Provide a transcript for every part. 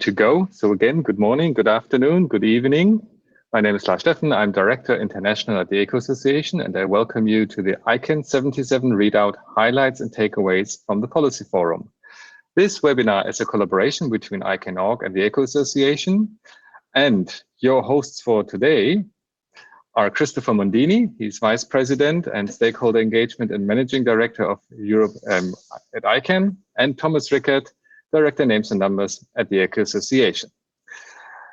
to go. So again, good morning, good afternoon, good evening. My name is Lars Steffen. I'm Director International at the ECO Association, and I welcome you to the ICANN77 Readout Highlights and Takeaways from the Policy Forum. This webinar is a collaboration between ICANN.org and the ECO Association. And your hosts for today are Christopher Mondini. He's Vice President and Stakeholder Engagement and Managing Director of Europe at ICANN, and Thomas Rickert, Director Names and Numbers at the ECO Association.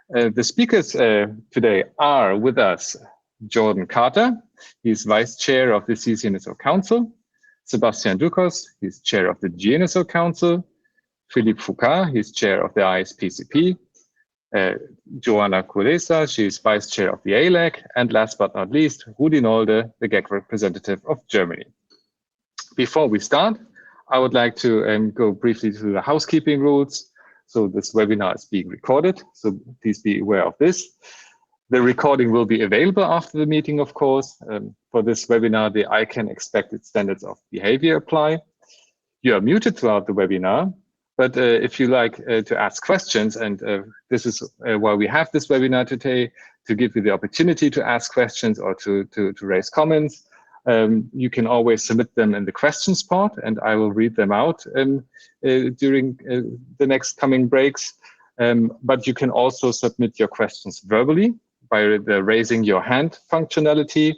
The speakers today are with us Jordan Carter. He's Vice Chair of the ccNSO Council. Sebastien Ducos, he's Chair of the GNSO Council. Philippe Fouquart, he's Chair of the ISPCP. Joanna Kulesza, she's Vice Chair of the ALAC. And last but not least, Rudy Nolde, the GAC representative of Germany. Before we start, I would like to go briefly through the housekeeping rules. So this webinar is being recorded, so please be aware of this. The recording will be available after the meeting, of course. For this webinar, the ICANN expected standards of behavior apply. You are muted throughout the webinar, but if you like to ask questions, and this is why we have this webinar today, to give you the opportunity to ask questions or to raise comments, you can always submit them in the questions part, and I will read them out during the next coming breaks. But you can also submit your questions verbally by the raising your hand functionality.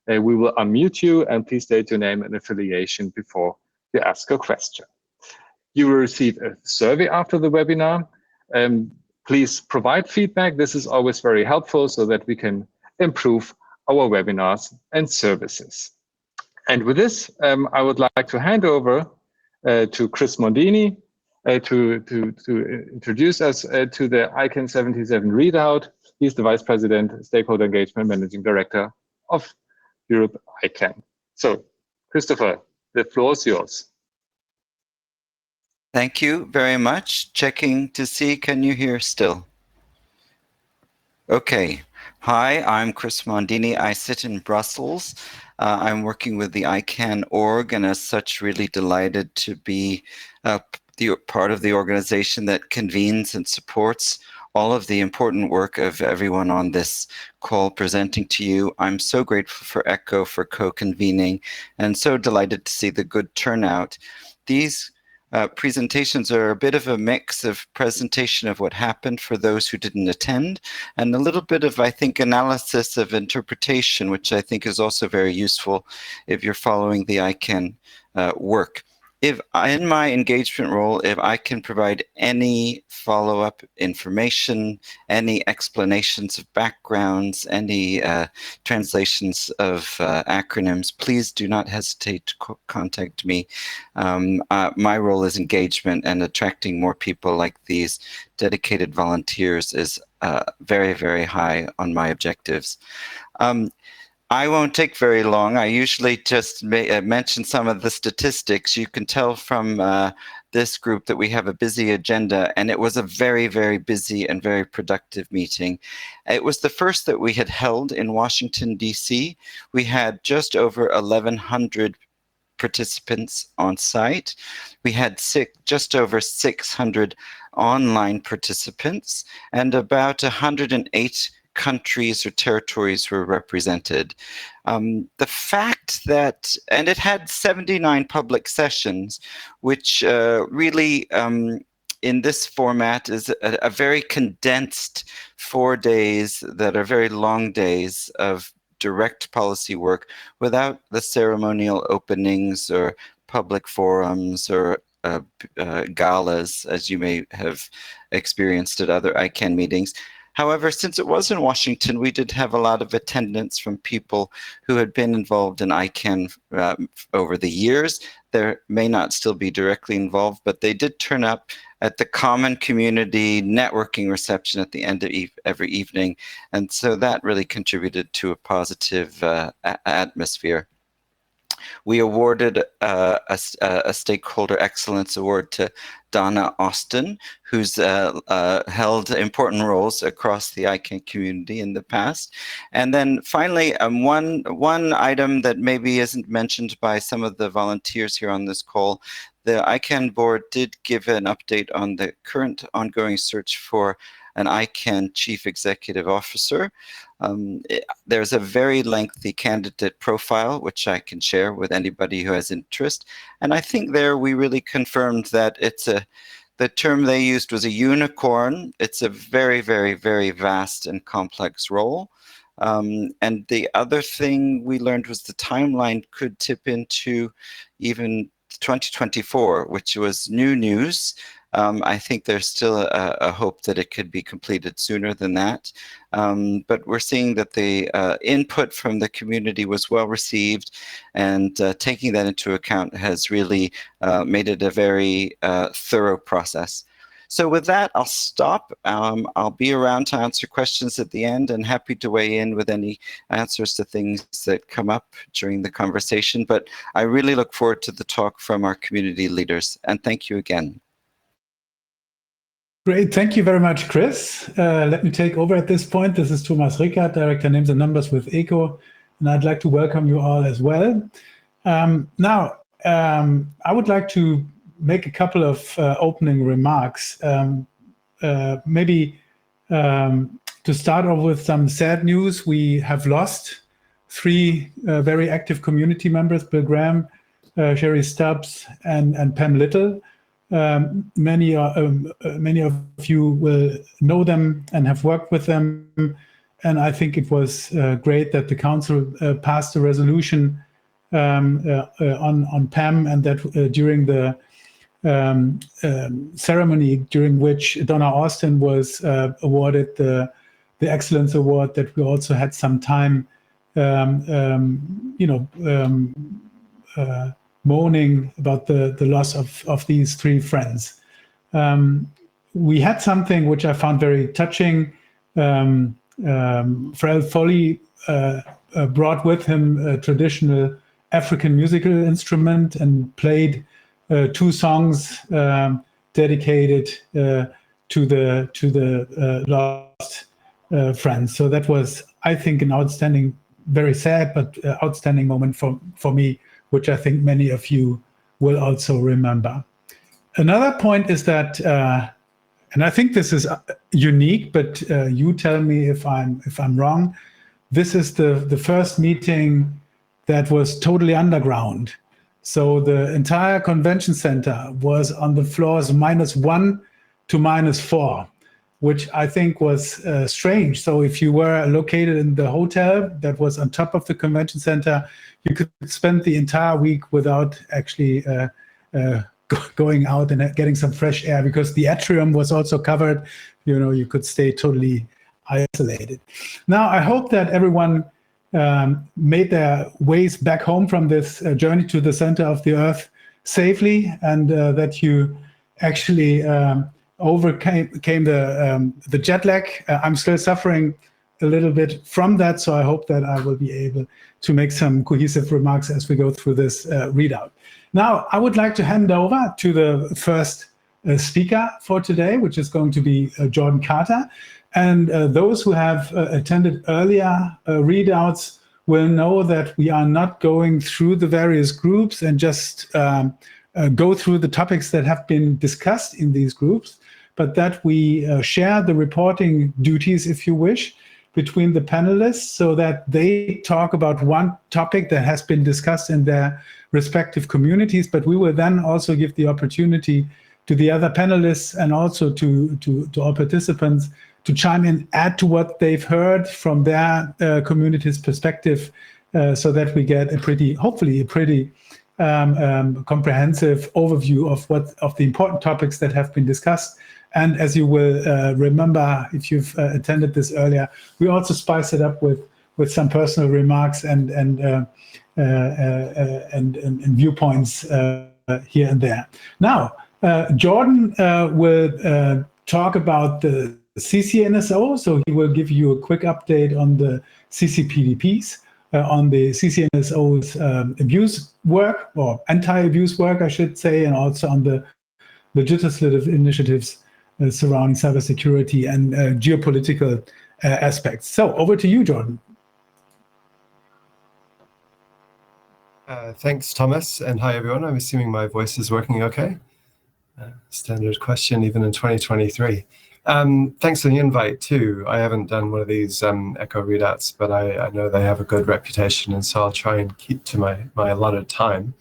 We will unmute you, and please state your name and affiliation before you ask a question. You will receive a survey after the webinar. Please provide feedback. This is always very helpful so that we can improve our webinars and services. And with this, I would like to hand over to Chris Mondini to introduce us to the ICANN77 Readout. He's the Vice President, Stakeholder Engagement Managing Director of Europe ICANN. So, Christopher, the floor is yours. Thank you very much. Checking to see, can you hear still? Okay. Hi, I'm Chris Mondini. I sit in Brussels. I'm working with the ICANN org, and as such, really delighted to be part of the organization that convenes and supports all of the important work of everyone on this call presenting to you. I'm so grateful for ECHO for co-convening, and so delighted to see the good turnout. These presentations are a bit of a mix of presentation of what happened for those who didn't attend, and a little bit of, I think, analysis of interpretation, which I think is also very useful if you're following the ICANN work. If in my engagement role, if I can provide any follow-up information, any explanations of backgrounds, any translations of acronyms, please do not hesitate to contact me. My role is engagement, and attracting more people like these dedicated volunteers is very, very high on my objectives. I won't take very long. I usually just mention some of the statistics. You can tell from this group that we have a busy agenda, and it was a very, very busy and very productive meeting. It was the first that we had held in Washington, D.C. We had just over 1,100 participants on site. We had just over 600 online participants, and about 108 countries or territories were represented. The fact that, and it had 79 public sessions, which really in this format is a very condensed 4 days that are very long days of direct policy work without the ceremonial openings or public forums or galas, as you may have experienced at other ICANN meetings. However, since it was in Washington, we did have a lot of attendance from people who had been involved in ICANN over the years. They may not still be directly involved, but they did turn up at the common community networking reception at the end of every evening. And so that really contributed to a positive atmosphere. We awarded a Stakeholder Excellence Award to Donna Austin, who's held important roles across the ICANN community in the past. And then finally, one item that maybe isn't mentioned by some of the volunteers here on this call, the ICANN board did give an update on the current ongoing search for an ICANN Chief Executive Officer. There's a very lengthy candidate profile, which I can share with anybody who has interest. And I think there we really confirmed that the term they used was a unicorn. It's a very, very, very vast and complex role. And the other thing we learned was the timeline could tip into even 2024, which was new news. I think there's still a hope that it could be completed sooner than that. But we're seeing that the input from the community was well received, and taking that into account has really made it a very thorough process. So with that, I'll stop. I'll be around to answer questions at the end, and happy to weigh in with any answers to things that come up during the conversation. But I really look forward to the talk from our community leaders, and thank you again. Great, thank you very much, Chris. Let me take over at this point. This is Thomas Rickert, Director Names and Numbers with ECO, and I'd like to welcome you all as well. Now, I would like to make a couple of opening remarks. Maybe to start off with some sad news, we have lost 3 very active community members, Bill Graham, Sherry Stubbs, and Pam Little. Many of you will know them and have worked with them, and I think it was great that the council passed a resolution on Pam, and that during the ceremony during which Donna Austin was awarded the Excellence Award, that we also had some time moaning about the loss of these 3 friends. We had something which I found very touching. Pharrell Foley brought with him a traditional African musical instrument and played 2 songs dedicated to the lost friends. So that was, I think, an outstanding, very sad, but outstanding moment for me, which I think many of you will also remember. Another point is that, and I think this is unique, but you tell me if I'm wrong. This is the first meeting that was totally underground. So the entire convention center was on the floors -1 to -4, which I think was strange. So if you were located in the hotel that was on top of the convention center, you could spend the entire week without actually going out and getting some fresh air, because the atrium was also covered. You could stay totally isolated. Now, I hope that everyone made their ways back home from this journey to the center of the earth safely, and that you actually overcame the jet lag. I'm still suffering a little bit from that, so I hope that I will be able to make some cohesive remarks as we go through this readout. Now, I would like to hand over to the first speaker for today, which is going to be Jordan Carter. And those who have attended earlier readouts will know that we are not going through the various groups and just go through the topics that have been discussed in these groups, but that we share the reporting duties, if you wish, between the panelists, so that they talk about one topic that has been discussed in their respective communities, but we will then also give the opportunity to the other panelists and also to all participants to chime in, add to what they've heard from their community's perspective, so that we get hopefully a pretty comprehensive overview of the important topics that have been discussed. And as you will remember, if you've attended this earlier, we also spice it up with some personal remarks and viewpoints here and there. Now, Jordan will talk about the ccNSO, so he will give you a quick update on the CCPDPs, on the ccNSO's abuse work, or anti-abuse work, I should say, and also on the legislative initiatives surrounding cybersecurity and geopolitical aspects. So over to you, Jordan. Thanks, Thomas, and hi, everyone. I'm assuming my voice is working okay. Standard question, even in 2023. Thanks for the invite, too. I haven't done one of these echo readouts, but I know they have a good reputation, and so I'll try and keep to my allotted time.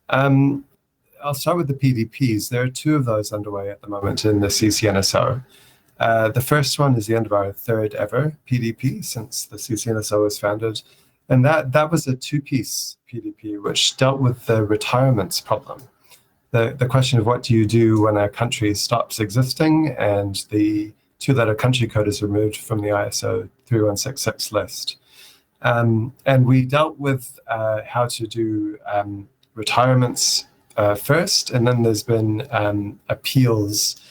I'll start with the PDPs. There are 2 of those underway at the moment in the ccNSO. The first one is the end of our 3rd ever PDP since the ccNSO was founded. And that was a 2-piece PDP, which dealt with the retirements problem. The question of what do you do when a country stops existing and the 2-letter country code is removed from the ISO 3166 list. And we dealt with how to do retirements first, and then there's been appeals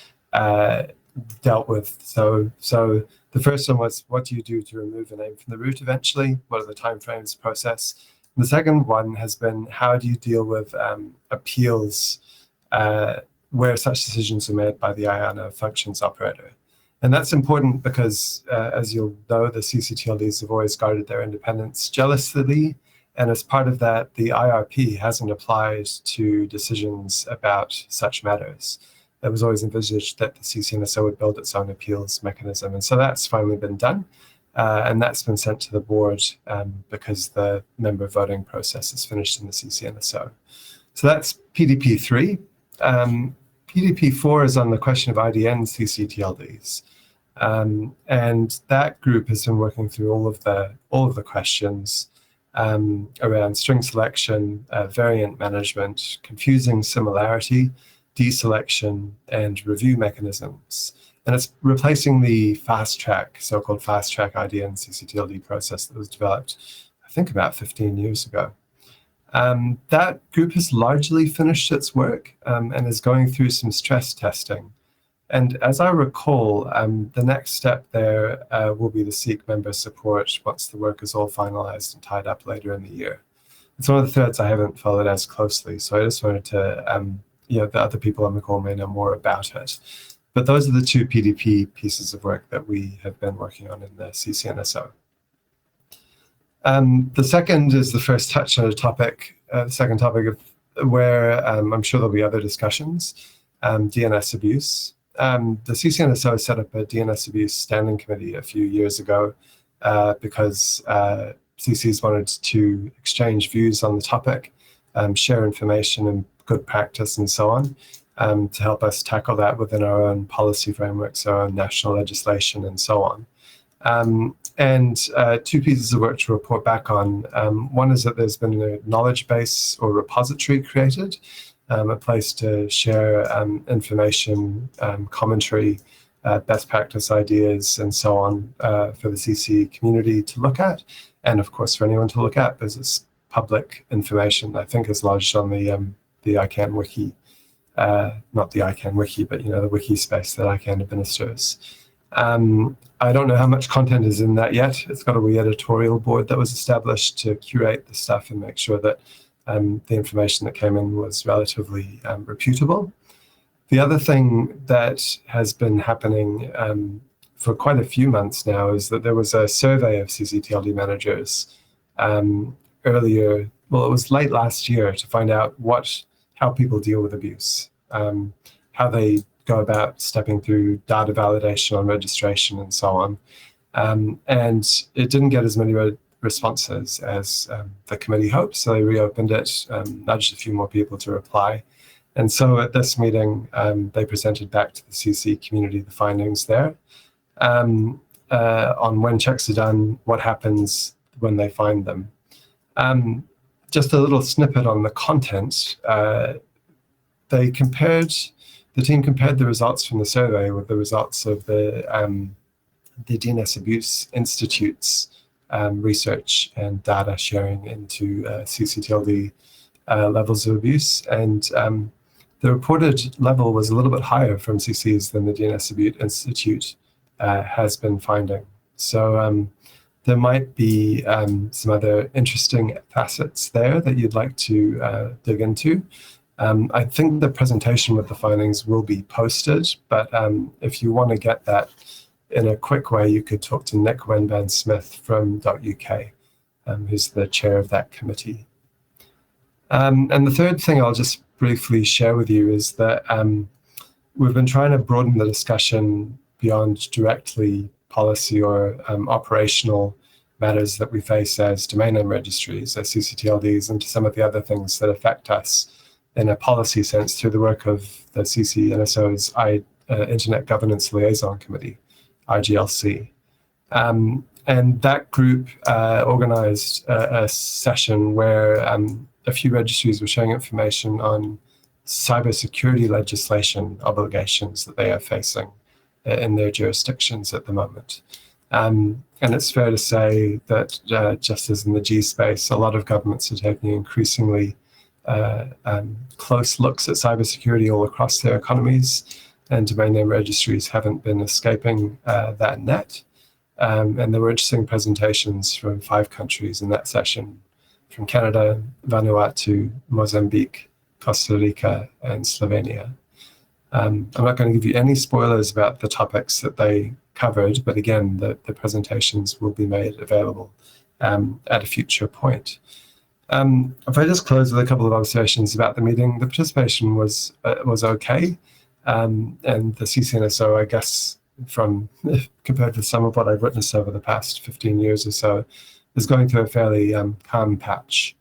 dealt with. So the first one was, what do you do to remove a name from the root eventually? What are the timeframes process? And the second one has been, how do you deal with appeals where such decisions are made by the IANA functions operator? And that's important because, as you'll know, the CCTLDs have always guarded their independence jealously. And as part of that, the IRP hasn't applied to decisions about such matters. It was always envisaged that the ccNSO would build its own appeals mechanism. And so that's finally been done. And that's been sent to the board because the member voting process is finished in the ccNSO. So that's PDP 3. PDP 4 is on the question of IDN CCTLDs. And that group has been working through all of the questions around string selection, variant management, confusing similarity, deselection, and review mechanisms. And it's replacing the so-called fast-track IDN CCTLD process that was developed, I think, about 15 years ago. That group has largely finished its work and is going through some stress testing. And as I recall, the next step there will be to seek member support once the work is all finalized and tied up later in the year. It's one of the threads I haven't followed as closely, so I just wanted to, the other people on the call may know more about it. But those are the 2 PDP pieces of work that we have been working on in the ccNSO. The second is the first touch on a topic, the second topic of where I'm sure there'll be other discussions, DNS abuse. The ccNSO set up a DNS abuse standing committee a few years ago because CCs wanted to exchange views on the topic, share information and good practice and so on, to help us tackle that within our own policy frameworks, our own national legislation and so on. And 2 pieces of work to report back on. One is that there's been a knowledge base or repository created, a place to share information, commentary, best practice ideas, and so on for the CC community to look at, and of course for anyone to look at. There's this public information I think is lodged on the ICANN wiki, not the ICANN wiki, but the wiki space that ICANN administers. I don't know how much content is in that yet. It's got a wee editorial board that was established to curate the stuff and make sure that the information that came in was relatively reputable. The other thing that has been happening for quite a few months now is that there was a survey of CCTLD managers earlier, well, it was late last year, to find out how people deal with abuse, how they go about stepping through data validation on registration and so on. And it didn't get as many responses as the committee hoped, so they reopened it, nudged a few more people to reply. And so at this meeting, they presented back to the CC community the findings there on when checks are done, what happens when they find them. Just a little snippet on the content. The team compared the results from the survey with the results of the DNS Abuse Institute's research and data sharing into CCTLD levels of abuse. And the reported level was a little bit higher from CCs than the DNS Abuse Institute has been finding. So there might be some other interesting facets there that you'd like to dig into. I think the presentation with the findings will be posted, but if you want to get that in a quick way, you could talk to Nick Wenban-Smith from .uk, who's the chair of that committee. And the third thing I'll just briefly share with you is that we've been trying to broaden the discussion beyond directly policy or operational matters that we face as domain name registries, as CCTLDs, into some of the other things that affect us in a policy sense through the work of the ccNSO's Internet Governance Liaison Committee, IGLC. And that group organized a session where a few registries were sharing information on cybersecurity legislation obligations that they are facing in their jurisdictions at the moment. And it's fair to say that just as in the G space, a lot of governments are taking increasingly close looks at cybersecurity all across their economies, and domain name registries haven't been escaping that net. And there were interesting presentations from 5 countries in that session, from Canada, Vanuatu, Mozambique, Costa Rica, and Slovenia. I'm not going to give you any spoilers about the topics that they covered, but again, the presentations will be made available at a future point. If I just close with a couple of observations about the meeting, the participation was okay, and the ccNSO, I guess, compared to some of what I've witnessed over the past 15 years or so, is going through a fairly calm patch,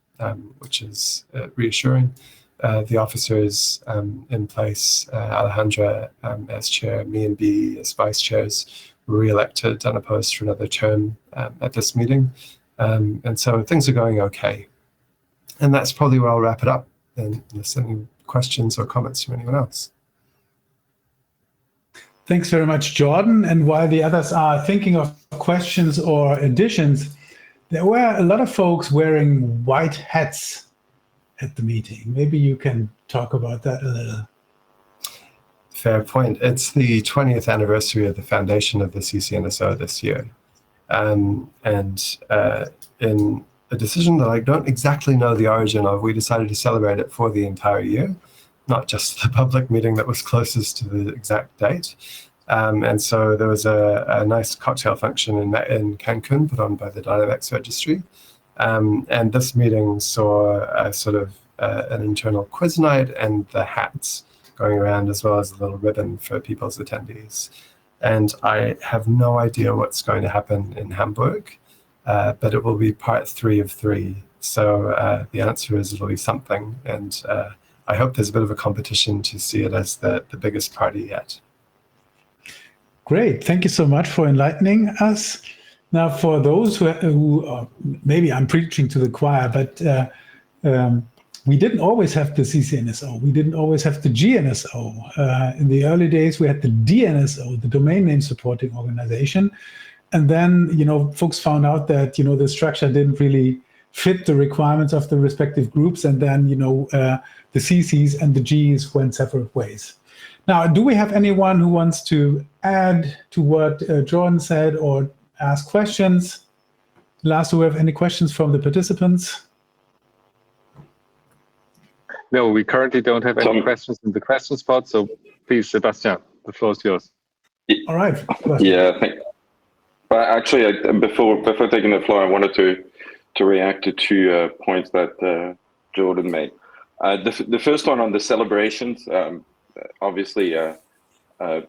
which is reassuring. The officers in place, Alejandra as chair, me and B as vice chairs, were re-elected unopposed for another term at this meeting. And so things are going okay. And that's probably where I'll wrap it up, unless any questions or comments from anyone else. Thanks very much, Jordan. And while the others are thinking of questions or additions, there were a lot of folks wearing white hats at the meeting. Maybe you can talk about that a little. Fair point. It's the 20th anniversary of the foundation of the ccNSO this year. And in a decision that I don't exactly know the origin of, we decided to celebrate it for the entire year, not just the public meeting that was closest to the exact date. And so there was a nice cocktail function in Cancun put on by the Dynamics Registry. And this meeting saw a sort of an internal quiz night and the hats going around, as well as a little ribbon for people's attendees. And I have no idea what's going to happen in Hamburg, but it will be part 3 of 3. So the answer is it'll be something. And I hope there's a bit of a competition to see it as the biggest party yet. Great. Thank you so much for enlightening us. Now, for those who maybe I'm preaching to the choir, but we didn't always have the ccNSO. We didn't always have the GNSO. In the early days, we had the DNSO, the Domain Name Supporting Organization. And then, folks found out that, the structure didn't really fit the requirements of the respective groups. And then, the CCs and the Gs went separate ways. Now, do we have anyone who wants to add to what Jordan said or ask questions? Lars, do we have any questions from the participants? No, we currently don't have any questions in the question spot. So please, Sebastien, the floor is yours. All right. Yeah, but actually, before taking the floor, I wanted to react to 2 points that Jordan made. The first one on the celebrations, obviously,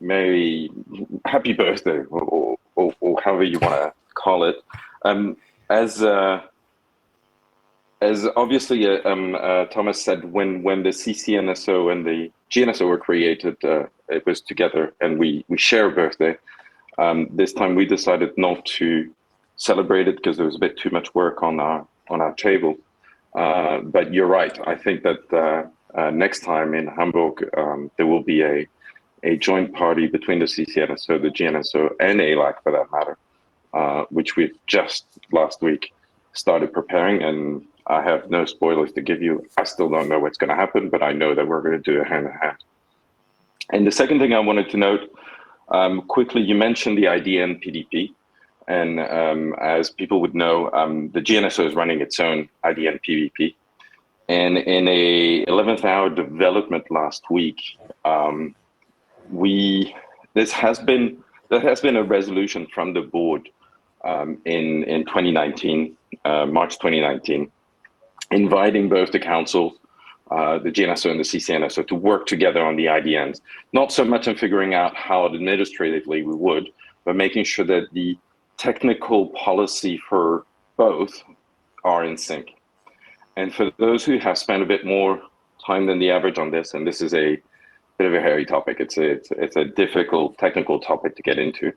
Merry happy birthday, or however you want to call it. As obviously Thomas said, when the ccNSO and the GNSO were created, it was together, and we share a birthday. This time we decided not to celebrate it because there was a bit too much work on our table. But you're right. I think that next time in Hamburg, there will be a joint party between the ccNSO, the GNSO, and ALAC for that matter, which we've just last week started preparing. And I have no spoilers to give you. I still don't know what's going to happen, but I know that we're going to do it hand in hand. And the second thing I wanted to note, quickly, you mentioned the IDN PDP. And as people would know, the GNSO is running its own IDN PDP. And in a 11th hour development last week, there has been a resolution from the board in 2019, March 2019, inviting both the council, the GNSO and the ccNSO to work together on the IDNs, not so much in figuring out how administratively we would, but making sure that the technical policy for both are in sync. And for those who have spent a bit more time than the average on this, and this is a bit of a hairy topic, it's a difficult technical topic to get into,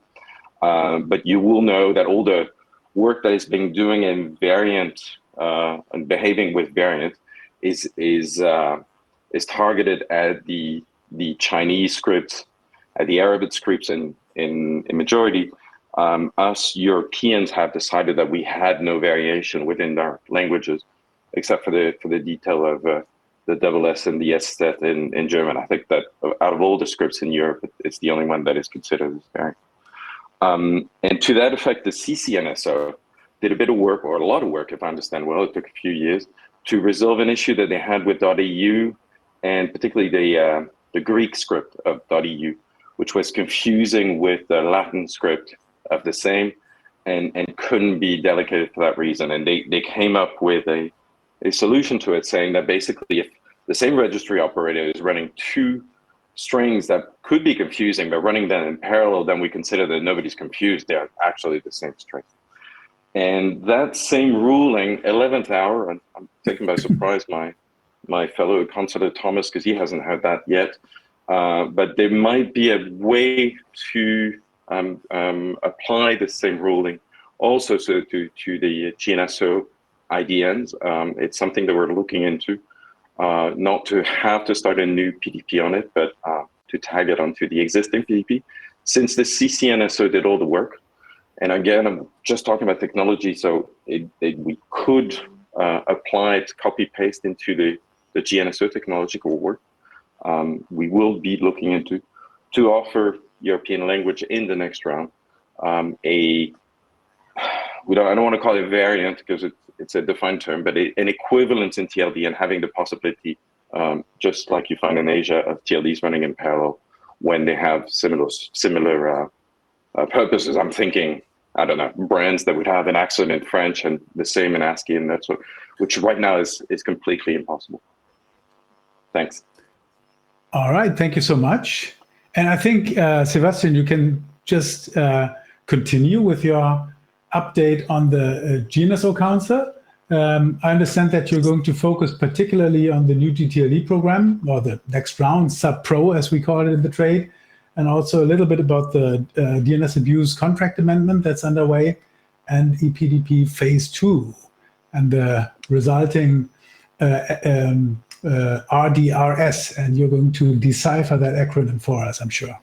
but you will know that all the work that is being doing in variant and behaving with variant is targeted at the Chinese scripts, at the Arabic scripts in majority. Us Europeans have decided that we had no variation within our languages, except for the detail of the double S and the SZ in German. I think that out of all the scripts in Europe, it's the only one that is considered as variant. And to that effect, the ccNSO did a bit of work, or a lot of work, if I understand well. It took a few years to resolve an issue that they had with .eu, and particularly the Greek script of .eu, which was confusing with the Latin script of the same, and couldn't be delegated for that reason. And they came up with a solution to it, saying that basically if the same registry operator is running two strings that could be confusing, but running them in parallel, then we consider that nobody's confused. They're actually the same string. And that same ruling, 11th hour, and I'm taken by surprise my fellow Councillor Thomas, because he hasn't heard that yet, but there might be a way to apply the same ruling also to the GNSO IDNs. It's something that we're looking into, not to have to start a new PDP on it, but to tag it onto the existing PDP, since the ccNSO did all the work. And again, I'm just talking about technology, so we could apply it, copy paste into the GNSO technological work. We will be looking into to offer European language in the next round. I don't want to call it variant because it's a defined term, but an equivalence in TLD, and having the possibility, just like you find in Asia, of TLDs running in parallel when they have similar purposes. I'm thinking, I don't know, brands that would have an accent in French and the same in ASCII, and that's which right now is completely impossible. Thanks. All right, thank you so much. And I think, Sebastien, you can just continue with your update on the GNSO Council. I understand that you're going to focus particularly on the new GTLD program, or the next round, sub-pro as we call it in the trade, and also a little bit about the DNS abuse contract amendment that's underway, and ePDP phase 2 and the resulting RDRS, and you're going to decipher that acronym for us, I'm sure.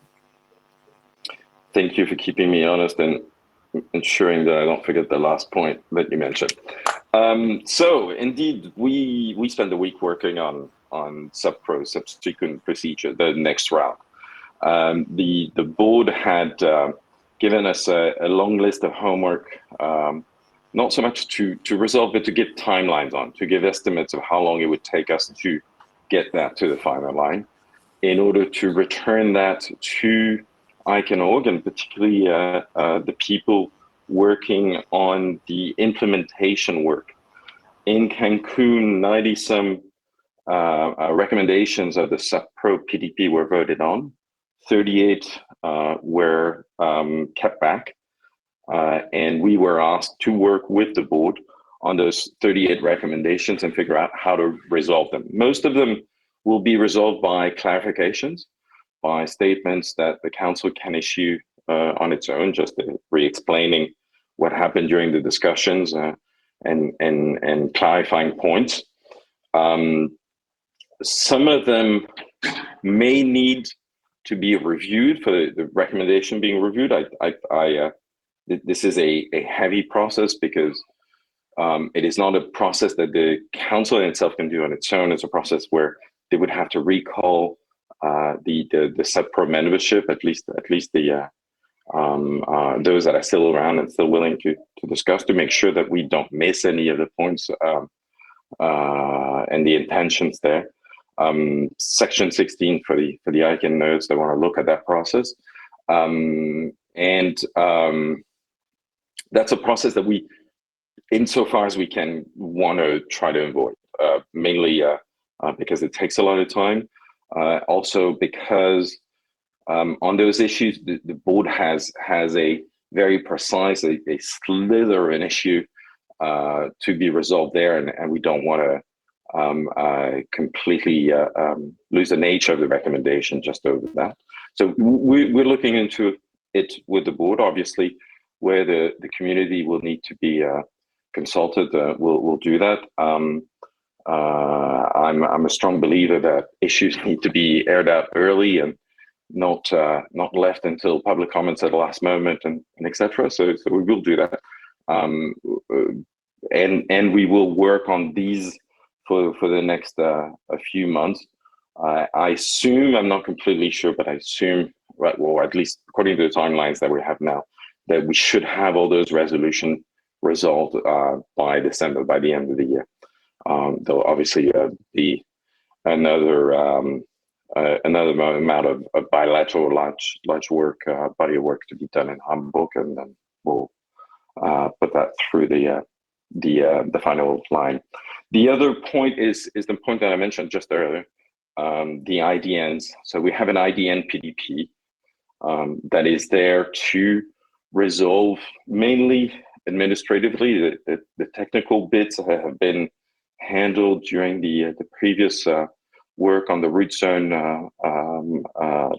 Thank you for keeping me honest and ensuring that I don't forget the last point that you mentioned. So indeed, we spent the week working on sub-pro, subsequent procedure, the next round. The board had given us a long list of homework, not so much to resolve, but to give timelines on, to give estimates of how long it would take us to get that to the final line, in order to return that to ICANN.org, and particularly the people working on the implementation work. In Cancun, 90-some recommendations of the sub-pro PDP were voted on. 38 were kept back, and we were asked to work with the board on those 38 recommendations and figure out how to resolve them. Most of them will be resolved by clarifications, by statements that the council can issue on its own, just re-explaining what happened during the discussions and clarifying points. Some of them may need to be reviewed for the recommendation being reviewed. This is a heavy process because it is not a process that the council in itself can do on its own. It's a process where they would have to recall the sub-pro membership, at least the those that are still around and still willing to discuss, to make sure that we don't miss any of the points and the intentions there. Section 16 for the ICANN nodes that want to look at that process. That's a process that we, insofar as we can, want to try to avoid. mainly because it takes a lot of time. Also because on those issues, the board has a very precise, a slither an issue to be resolved there, and we don't want to completely lose the nature of the recommendation just over that. So we're looking into it with the board, obviously, where the community will need to be consulted. We'll do that. I'm a strong believer that issues need to be aired out early and not left until public comments at the last moment and etc. So we will do that, and we will work on these for the next a few months. I assume, I'm not completely sure, but I assume, right, well, at least according to the timelines that we have now, that we should have all those resolutions resolved by December, by the end of the year. There'll obviously be another amount of bilateral large work, body of work to be done in Hamburg, and then we'll put that through the final line. The other point is the point that I mentioned just earlier, the IDNs. So we have an IDN PDP that is there to resolve mainly administratively. The technical bits have been handled during the previous work on the root zone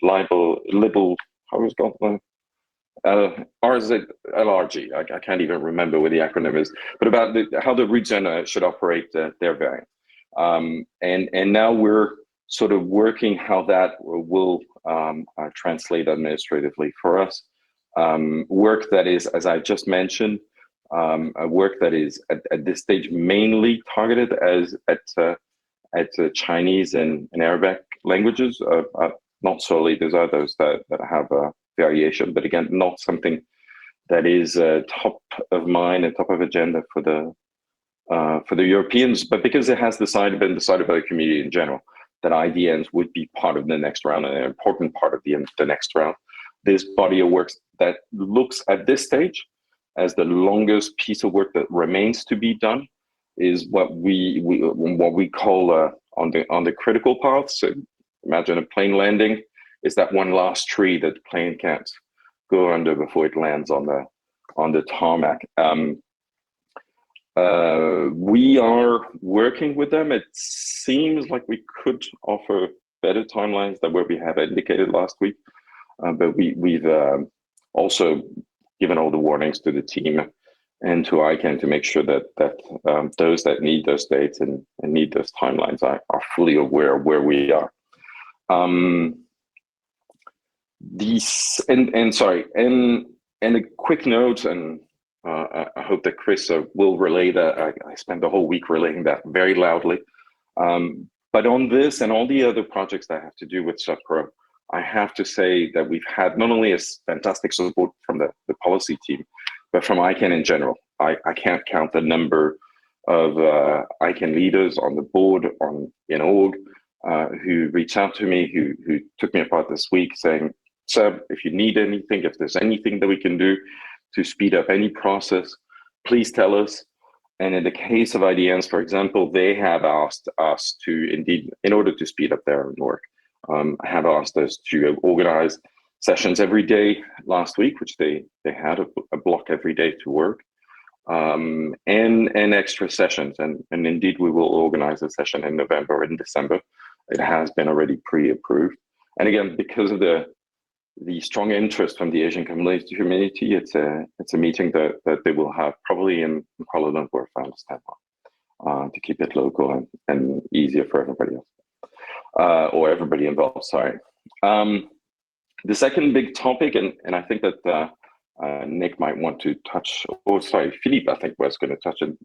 libel, how is it called? LRG. I can't even remember what the acronym is, but about how the root zone should operate their variant. And now we're sort of working how that will translate administratively for us. Work that is, as I just mentioned, a work that is at this stage mainly targeted at Chinese and Arabic languages. Not solely, there's others that have a variation, but again, not something that is top of mind and top of agenda for the Europeans, but because it has been decided by the community in general that IDNs would be part of the next round, an important part of the next round. This body of work that looks at this stage as the longest piece of work that remains to be done is what we call on the critical path. So imagine a plane landing is that one last tree that the plane can't go under before it lands on the tarmac. We are working with them. It seems like we could offer better timelines than what we have indicated last week, but we've also given all the warnings to the team and to ICANN to make sure that those that need those dates and need those timelines are fully aware of where we are. And a quick note, and I hope that Chris will relay that. I spent the whole week relaying that very loudly. But on this and all the other projects that have to do with SubPro, I have to say that we've had not only a fantastic support from the policy team, but from ICANN in general. I can't count the number of ICANN leaders on the board, in org, who reached out to me, who took me apart this week saying, Seb, if you need anything, if there's anything that we can do to speed up any process, please tell us. And in the case of IDNs, for example, they have asked us to indeed, in order to speed up their work, have asked us to organize sessions every day last week, which they had a block every day to work, and extra sessions. And indeed, we will organize a session in November and December. It has been already pre-approved. And again, because of the strong interest from the Asian community, it's a meeting that they will have probably in Kuala Lumpur, if I understand well, to keep it local and easier for everybody else, or everybody involved, sorry. The second big topic, and I think that Nick might want to touch, or sorry, Philippe, I think was going to touch on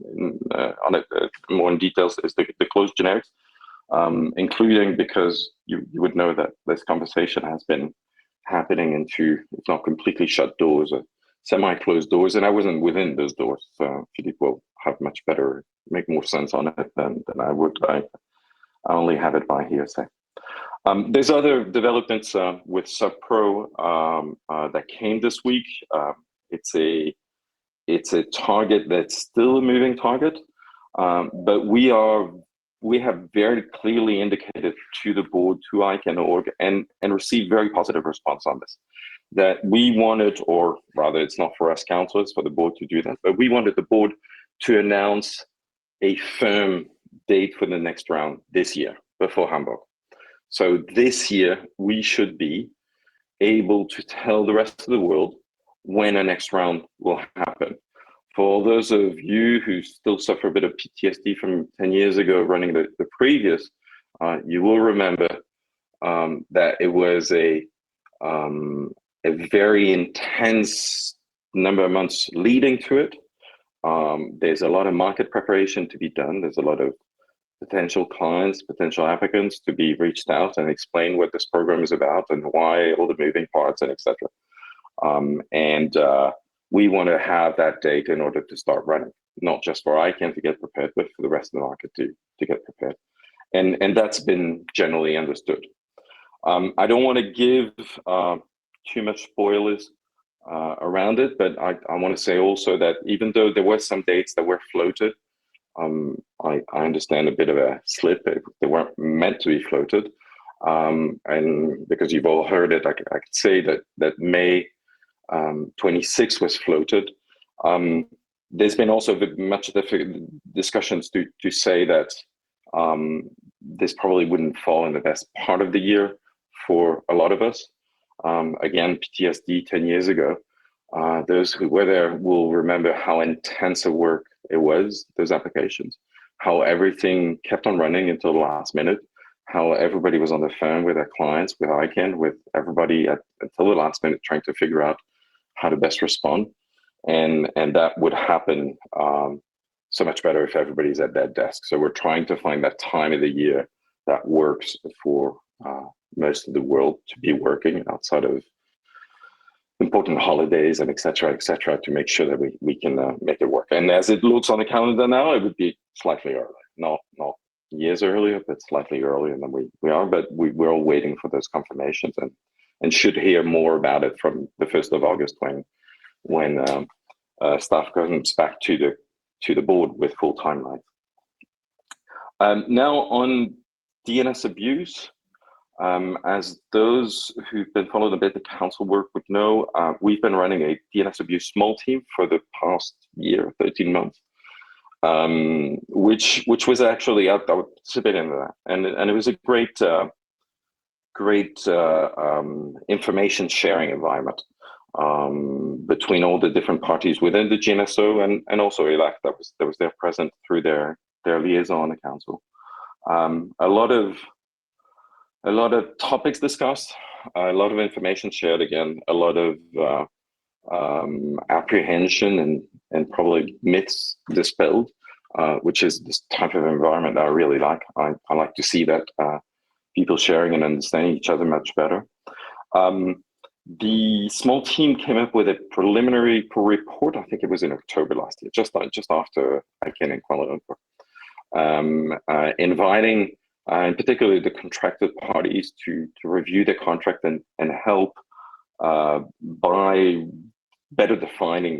it more in details, is the closed generics, including because you would know that this conversation has been happening into, if not completely shut doors, semi-closed doors, and I wasn't within those doors. So Philippe will have much better, make more sense on it than I would. I only have it by hearsay. There's other developments with SubPro that came this week. It's a target that's still a moving target, but we are we have very clearly indicated to the board, to ICANN.org, and received very positive response on this, that we wanted, or rather it's not for us councillors, for the board to do that, but we wanted the board to announce a firm date for the next round this year, before Hamburg. So this year, we should be able to tell the rest of the world when a next round will happen. For those of you who still suffer a bit of PTSD from 10 years ago running the previous, you will remember that it was a very intense number of months leading to it. There's a lot of market preparation to be done. There's a lot of potential clients, potential applicants to be reached out and explain what this program is about and why, all the moving parts and etc. We want to have that date in order to start running, not just for ICANN to get prepared, but for the rest of the market to get prepared. And that's been generally understood. I don't want to give too much spoilers around it, but I want to say also that even though there were some dates that were floated, I understand a bit of a slip. They weren't meant to be floated. And because you've all heard it, I could say that May 26 was floated. There's been also much discussions to say that this probably wouldn't fall in the best part of the year for a lot of us. Again, PTSD 10 years ago. Those who were there will remember how intense a work it was, those applications, how everything kept on running until the last minute, how everybody was on the phone with their clients, with ICANN, with everybody until the last minute trying to figure out how to best respond. And that would happen so much better if everybody's at their desk. So we're trying to find that time of the year that works for most of the world to be working outside of important holidays and et cetera, to make sure that we can make it work. And as it looks on the calendar now, it would be slightly earlier, not years earlier, but slightly earlier than we are. But we're all waiting for those confirmations and should hear more about it from the 1st of August when staff comes back to the board with full timelines. Now on DNS abuse, as those who've been following a bit the council work would know, we've been running a DNS abuse small team for the past year, 13 months, which was actually, I would participate in that. And it was a great information sharing environment between all the different parties within the GNSO and also ALAC that was there present through their liaison the council. A lot of topics discussed, a lot of information shared again, a lot of apprehension and probably myths dispelled, which is this type of environment that I really like. I like to see that people sharing and understanding each other much better. The small team came up with a preliminary report, I think it was in October last year, just after ICANN in Kuala Lumpur, inviting and particularly the contracted parties to review the contract and help by better defining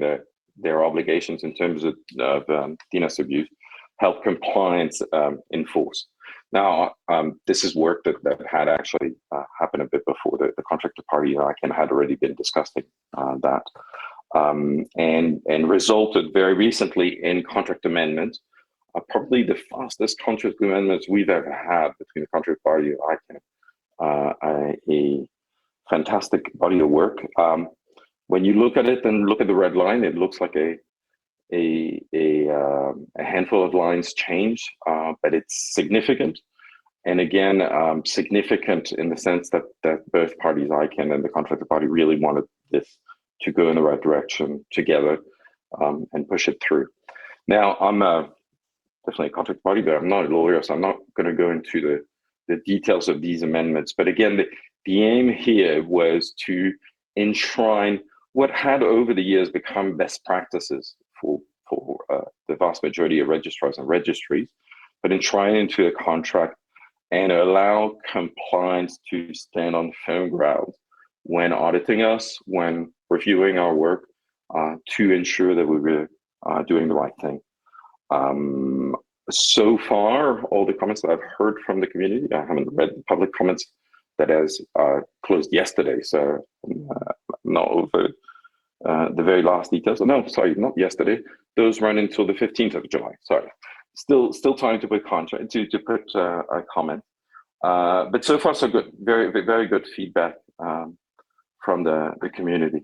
their obligations in terms of DNS abuse, help compliance enforce. Now, this is work that had actually happened a bit before the contracted party and ICANN had already been discussing that, and resulted very recently in contract amendments. Probably the fastest contract amendments we've ever had between the contract party and ICANN. A fantastic body of work. When you look at it and look at the red line, it looks like a handful of lines change, but it's significant. And again, significant in the sense that both parties, ICANN and the contracted party, really wanted this to go in the right direction together and push it through. Now, I'm definitely a contract party, but I'm not a lawyer, so I'm not going to go into the details of these amendments. But again, the aim here was to enshrine what had over the years become best practices for the vast majority of registrars and registries, but enshrine into a contract and allow compliance to stand on firm ground when auditing us, when reviewing our work, to ensure that we were doing the right thing. So far, all the comments that I've heard from the community, I haven't read the public comments that has closed yesterday, so not over the very last details. No, sorry, not yesterday. Those run until the 15th of July. Sorry, still time to put a comment. But so far so good. Very good feedback from the community.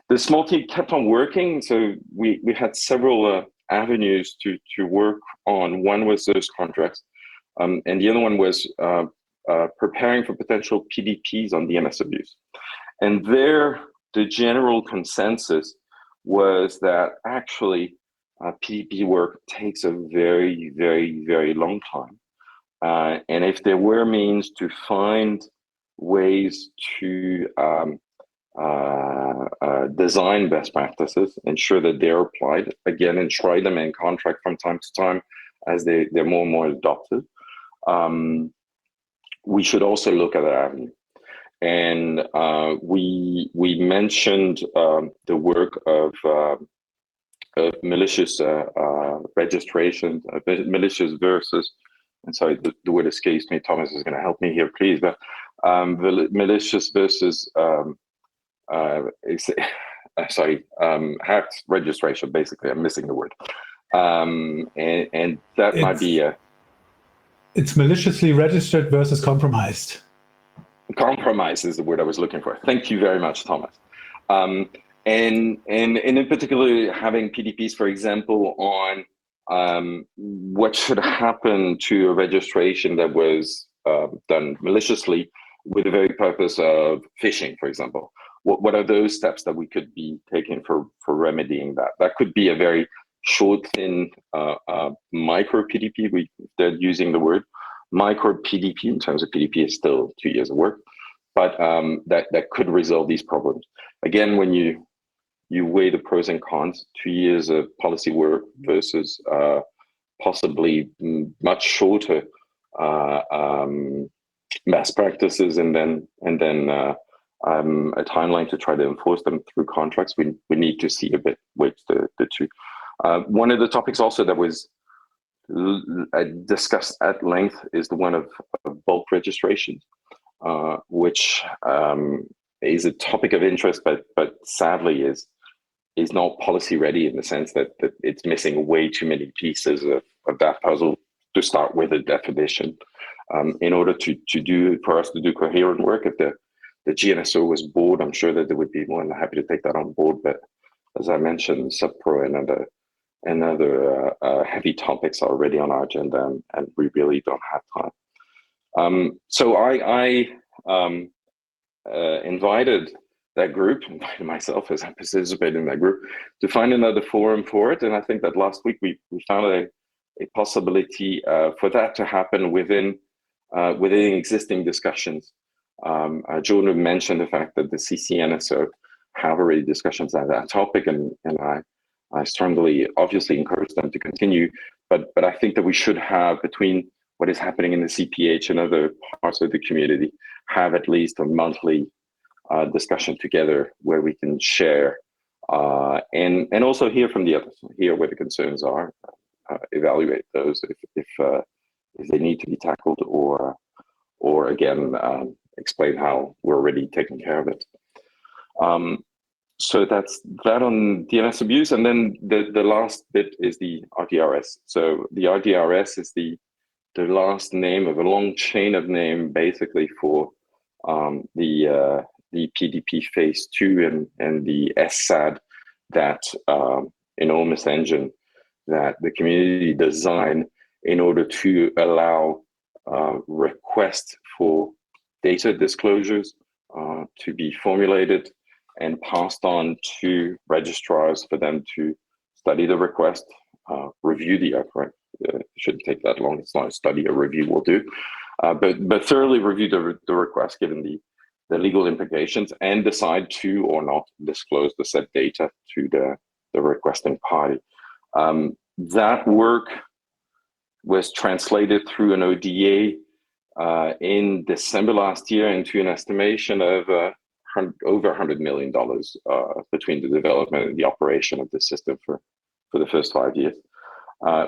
The small team kept on working, so we had several avenues to work on. One was those contracts, and the other one was preparing for potential PDPs on DNS abuse. And there, the general consensus was that actually PDP work takes a very, very, very long time. And if there were means to find ways to design best practices, ensure that they're applied, again, and try them in contract from time to time as they're more and more adopted, we should also look at that avenue. And we mentioned the work of malicious registration, malicious versus, and sorry, the word escapes me. Thomas is going to help me here, please. But malicious versus, hacked registration. Basically, I'm missing the word, and that might be it's maliciously registered versus compromised. Compromise is the word I was looking for. Thank you very much, Thomas. And in particular, having PDPs, for example, on what should happen to a registration that was done maliciously with the very purpose of phishing, for example. What are those steps that we could be taking for remedying that? That could be a very short, thin micro PDP. They're using the word micro PDP. In terms of PDP, is still 2 years of work, but that could resolve these problems. Again, when you weigh the pros and cons, 2 years of policy work versus possibly much shorter best practices, and then a timeline to try to enforce them through contracts, we need to see a bit which the two. One of the topics also that was discussed at length is the one of bulk registrations, which is a topic of interest, but sadly is not policy ready, in the sense that it's missing way too many pieces of that puzzle to start with a definition. In order for us to do coherent work, if the GNSO was board, I'm sure that they would be more than happy to take that on board. But as I mentioned, subpro and other heavy topics are already on our agenda, and we really don't have time. So I invited that group, invited myself as I participated in that group, to find another forum for it. And I think that last week we found a possibility for that to happen within existing discussions. Joanna mentioned the fact that the ccNSO have already discussions on that topic, and I strongly, obviously, encourage them to continue. But I think that we should have, between what is happening in the CPH and other parts of the community, have at least a monthly discussion together where we can share and also hear from the others, hear where the concerns are, evaluate those if they need to be tackled, or again explain how we're already taking care of it. So that's that on DNS abuse, and then the last bit is the RDRS. So the RDRS is the last name of a long chain of name, basically, for the PDP phase 2 and the SSAD, that enormous engine that the community designed in order to allow requests for data disclosures to be formulated and passed on to registrars for them to study the request, review the request. It shouldn't take that long. It's not a study, a review will do. But thoroughly review the request, given the legal implications, and decide to or not disclose the said data to the requesting party. That work was translated through an ODA in December last year into an estimation of over $100 million between the development and the operation of the system for the first 5 years.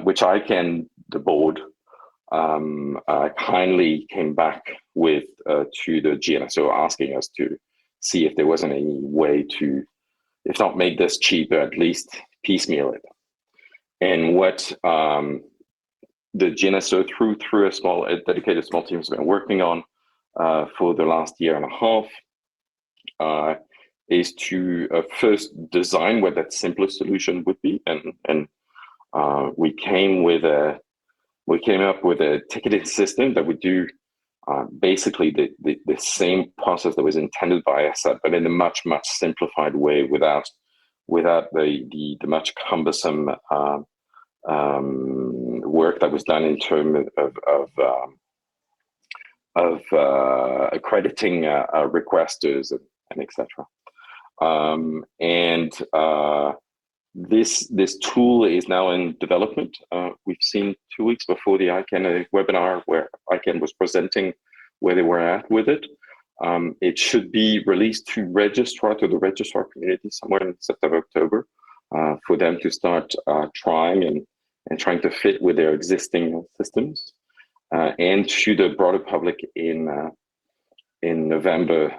which ICANN, the board, kindly came back with to the GNSO, asking us to see if there wasn't any way to, if not make this cheaper, at least piecemeal it. And what the GNSO through a dedicated small team has been working on for the last year and a half is to first design what that simplest solution would be, and we came up with a ticketing system that would do basically the same process that was intended by ISAT, but in a much simplified way, without the much cumbersome work that was done in terms of accrediting requesters and etc. This tool is now in development. We've seen 2 weeks before the ICANN webinar where ICANN was presenting where they were at with it. It should be released to the registrar community somewhere in September, October, for them to start trying and trying to fit with their existing systems, and to the broader public in November,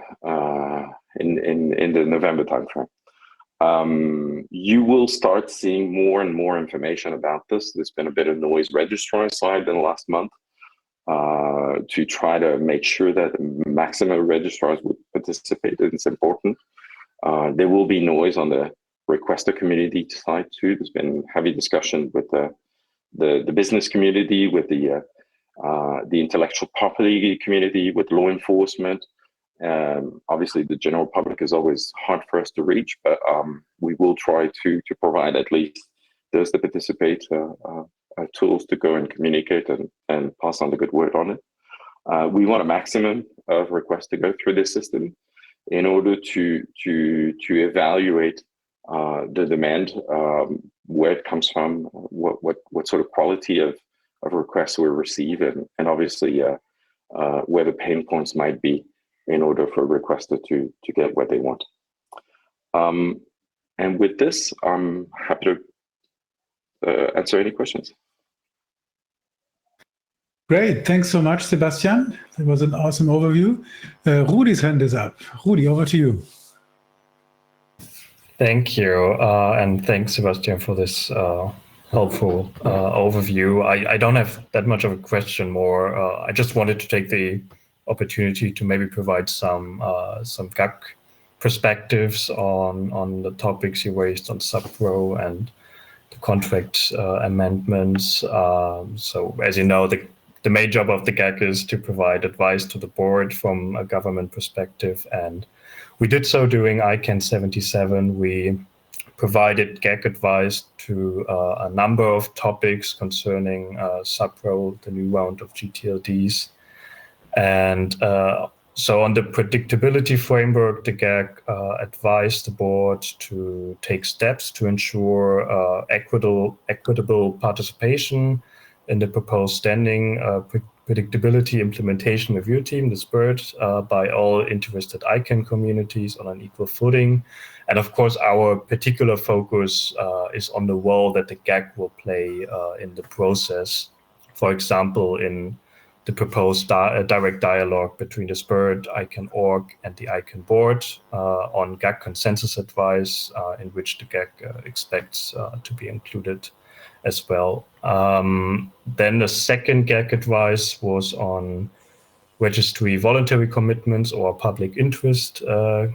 in the November timeframe. You will start seeing more and more information about this. There's been a bit of noise registrar side in the last month to try to make sure that maximum registrars would participate. It's important. There will be noise on the requester community side too. There's been heavy discussion with the business community, with the intellectual property community, with law enforcement. Obviously, the general public is always hard for us to reach, but we will try to provide at least those that participate tools to go and communicate and pass on the good word on it. We want a maximum of requests to go through this system in order to evaluate the demand, where it comes from, what sort of quality of requests we receive, and obviously where the pain points might be in order for a requester to get what they want. And with this, I'm happy to answer any questions. Great, thanks so much, Sebastien. It was an awesome overview. Rudy's hand is up. Rudy, over to you. Thank you, and thanks, Sebastien, for this helpful overview. I don't have that much of a question more. I just wanted to take the opportunity to maybe provide some GAC perspectives on the topics you raised on sub-pro and the contract amendments. So as you know, the main job of the GAC is to provide advice to the board from a government perspective, and we did so during ICANN77. We provided GAC advice to a number of topics concerning sub-pro, the new round of GTLDs. And so on the predictability framework, the GAC advised the board to take steps to ensure equitable participation in the proposed standing predictability implementation review team, the SPIRT, by all interested ICANN communities on an equal footing. And of course, our particular focus is on the role that the GAC will play in the process. For example, in the proposed direct dialogue between the SPIRT, ICANN org, and the ICANN board on GAC consensus advice, in which the GAC expects to be included as well. Then the second GAC advice was on registry voluntary commitments or public interest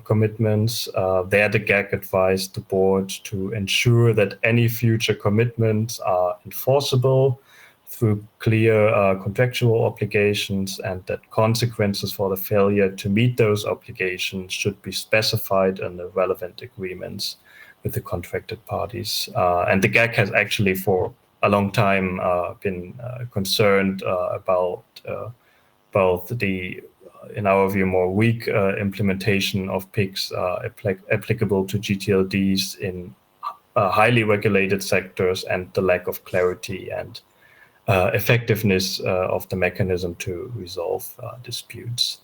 commitments. There the GAC advised the board to ensure that any future commitments are enforceable through clear contractual obligations, and that consequences for the failure to meet those obligations should be specified in the relevant agreements with the contracted parties. And the GAC has actually for a long time been concerned about both the, in our view, more weak implementation of PICs applicable to GTLDs in highly regulated sectors, and the lack of clarity and effectiveness of the mechanism to resolve disputes.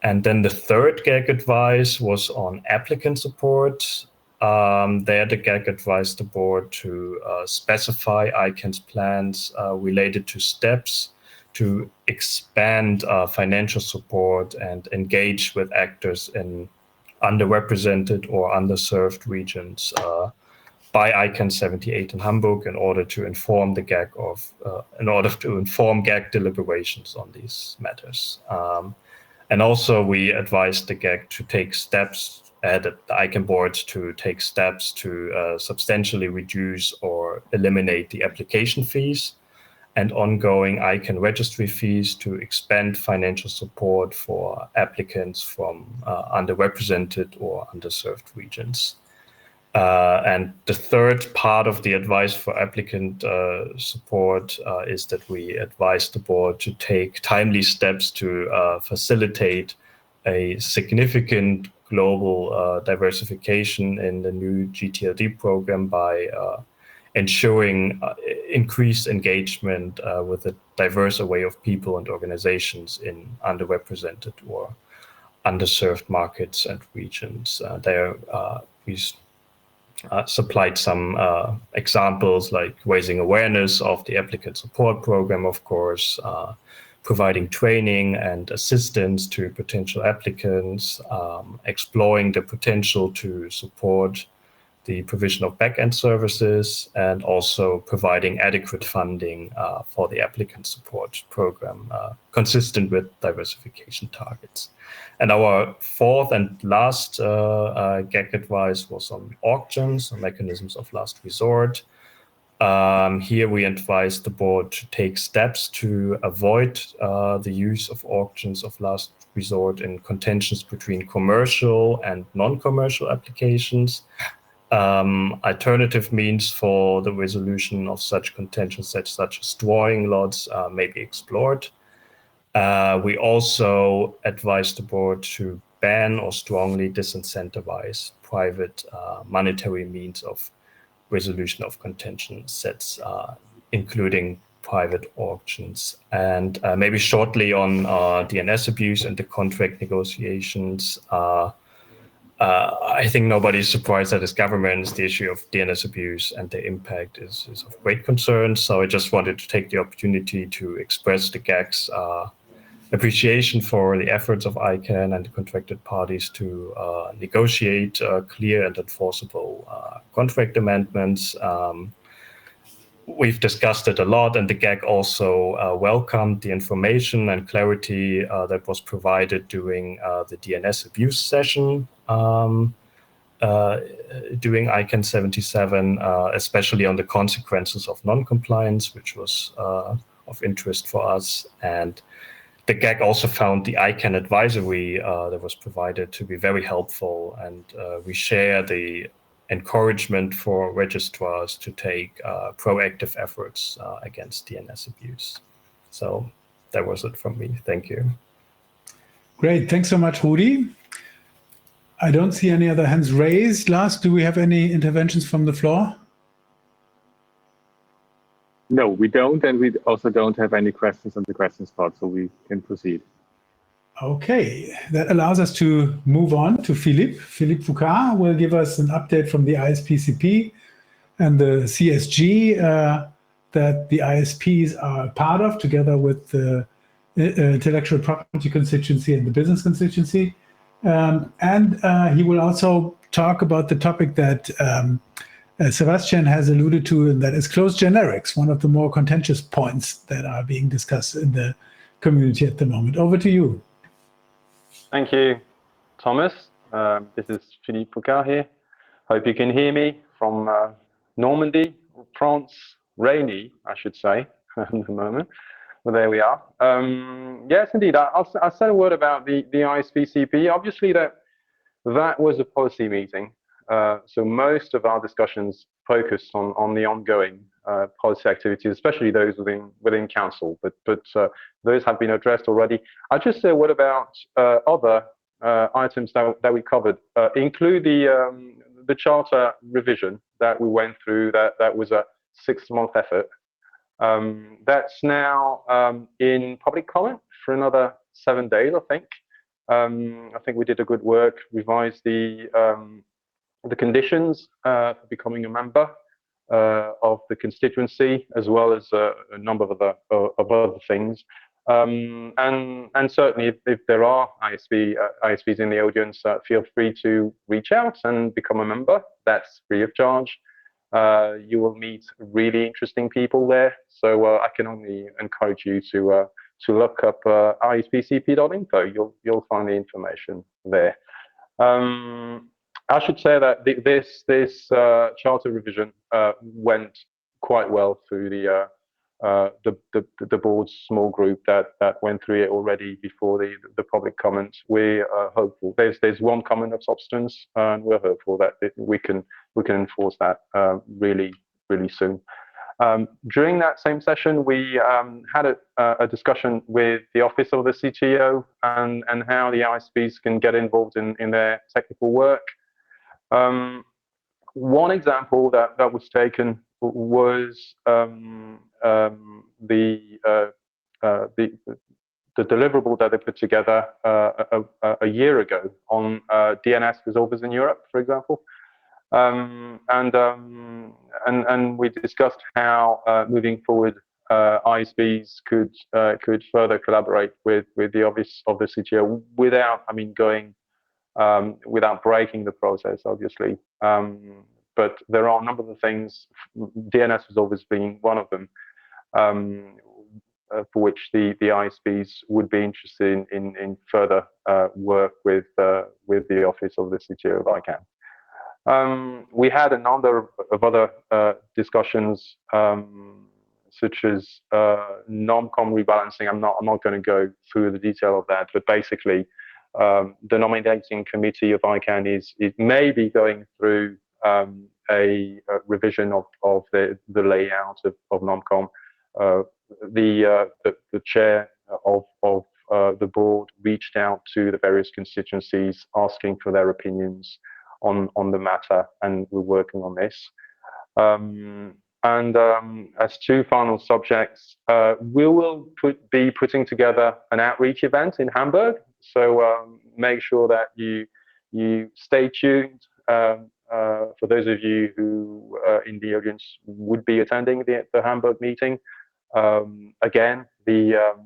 And then the third GAC advice was on applicant support. There, the GAC advised the board to specify ICANN's plans related to steps to expand financial support and engage with actors in underrepresented or underserved regions by ICANN78 in Hamburg in order to inform the GAC deliberations on these matters. And also we advised the GAC to take steps, the ICANN board to take steps to substantially reduce or eliminate the application fees and ongoing ICANN registry fees to expand financial support for applicants from underrepresented or underserved regions. And the third part of the advice for applicant support is that we advise the board to take timely steps to facilitate a significant global diversification in the new GTLD program by ensuring increased engagement with a diverse array of people and organizations in underrepresented or underserved markets and regions. There we supplied some examples like raising awareness of the applicant support program, of course, providing training and assistance to potential applicants, exploring the potential to support the provision of back-end services, and also providing adequate funding for the applicant support program, consistent with diversification targets. And our fourth and last GAC advice was on auctions, on mechanisms of last resort. Here we advised the board to take steps to avoid the use of auctions of last resort in contentions between commercial and non-commercial applications. Alternative means for the resolution of such contentions, such as drawing lots, may be explored. We also advised the board to ban or strongly disincentivize private monetary means of resolution of contention sets, including private auctions. And maybe shortly on DNS abuse and the contract negotiations. I think nobody's surprised that as governments, the issue of DNS abuse and the impact is of great concern. So I just wanted to take the opportunity to express the GAC's appreciation for the efforts of ICANN and the contracted parties to negotiate clear and enforceable contract amendments. We've discussed it a lot, and the GAC also welcomed the information and clarity that was provided during the DNS abuse session during ICANN77, especially on the consequences of non-compliance, which was of interest for us. And the GAC also found the ICANN advisory that was provided to be very helpful, and we share the encouragement for registrars to take proactive efforts against DNS abuse. So that was it from me. Thank you. Great. Thanks so much, Rudy. I don't see any other hands raised. Lars, do we have any interventions from the floor? No, we don't, and we also don't have any questions on the questions part, so we can proceed. Okay, that allows us to move on to Philippe. Philippe Fouquart will give us an update from the ISPCP and the CSG that the ISPs are part of, together with the intellectual property constituency and the business constituency. And he will also talk about the topic that Sebastien has alluded to, and that is closed generics, one of the more contentious points that are being discussed in the community at the moment. Over to you. Thank you, Thomas. This is Philippe Fouquart here. Hope you can hear me from Normandy, France, rainy, I should say, at the moment. Well, there we are. Yes, indeed. I'll say a word about the ISPCP. Obviously, that was a policy meeting. So most of our discussions focused on the ongoing policy activities, especially those within council, but those have been addressed already. I'll just say a word about other items that we covered, include the charter revision that we went through. That was a 6-month effort. That's now in public comment for another 7 days, I think. I think we did a good work, revised the the conditions for becoming a member of the constituency, as well as a number of other things. And certainly, if there are ISPs in the audience, feel free to reach out and become a member. That's free of charge. You will meet really interesting people there. So I can only encourage you to look up ISPCP.info. You'll find the information there. I should say that this charter revision went quite well through the board's small group that went through it already before the public comment. We're hopeful. There's one comment of substance, and we're hopeful that we can enforce that really soon. During that same session, we had a discussion with the Office of the CTO and how the ISPs can get involved in their technical work. One example that was taken was the deliverable that they put together a year ago on DNS resolvers in Europe, for example. And we discussed how moving forward ISPs could further collaborate with the Office of the CTO without, without breaking the process, obviously. But there are a number of things, DNS resolvers being one of them, for which the ISPs would be interested in further work with the Office of the CTO of ICANN. We had a number of other discussions, such as NOMCOM rebalancing. I'm not going to go through the detail of that, but basically, the nominating committee of ICANN is maybe going through a revision of the layout of NOMCOM. The chair of the board reached out to the various constituencies asking for their opinions on the matter, and we're working on this. As two final subjects, we will be putting together an outreach event in Hamburg. So make sure that you stay tuned. For those of you who in the audience would be attending the Hamburg meeting, again, the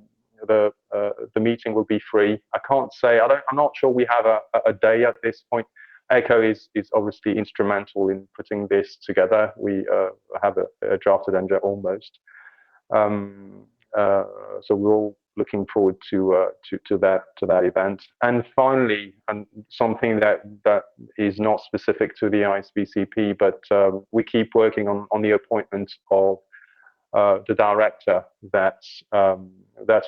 meeting will be free. I can't say, I'm not sure we have a day at this point. ECHO is obviously instrumental in putting this together. We have a drafted agenda almost. So we're all looking forward to that event. And finally, and something that is not specific to the ISPCP, but we keep working on the appointment of the director that's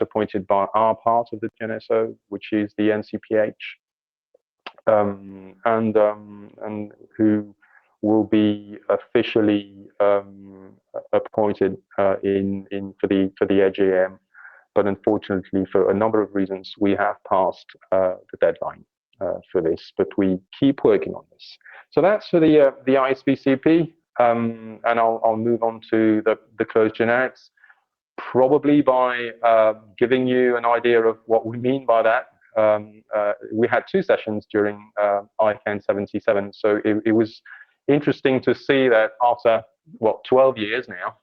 appointed by our part of the GNSO, which is the NCPH, and who will be officially appointed for the AGM. But unfortunately, for a number of reasons, we have passed the deadline for this. But we keep working on this. So that's for the ISPCP, and I'll move on to the closed generics, probably by giving you an idea of what we mean by that. We had two sessions during ICANN77, so it was interesting to see that after 12 years now,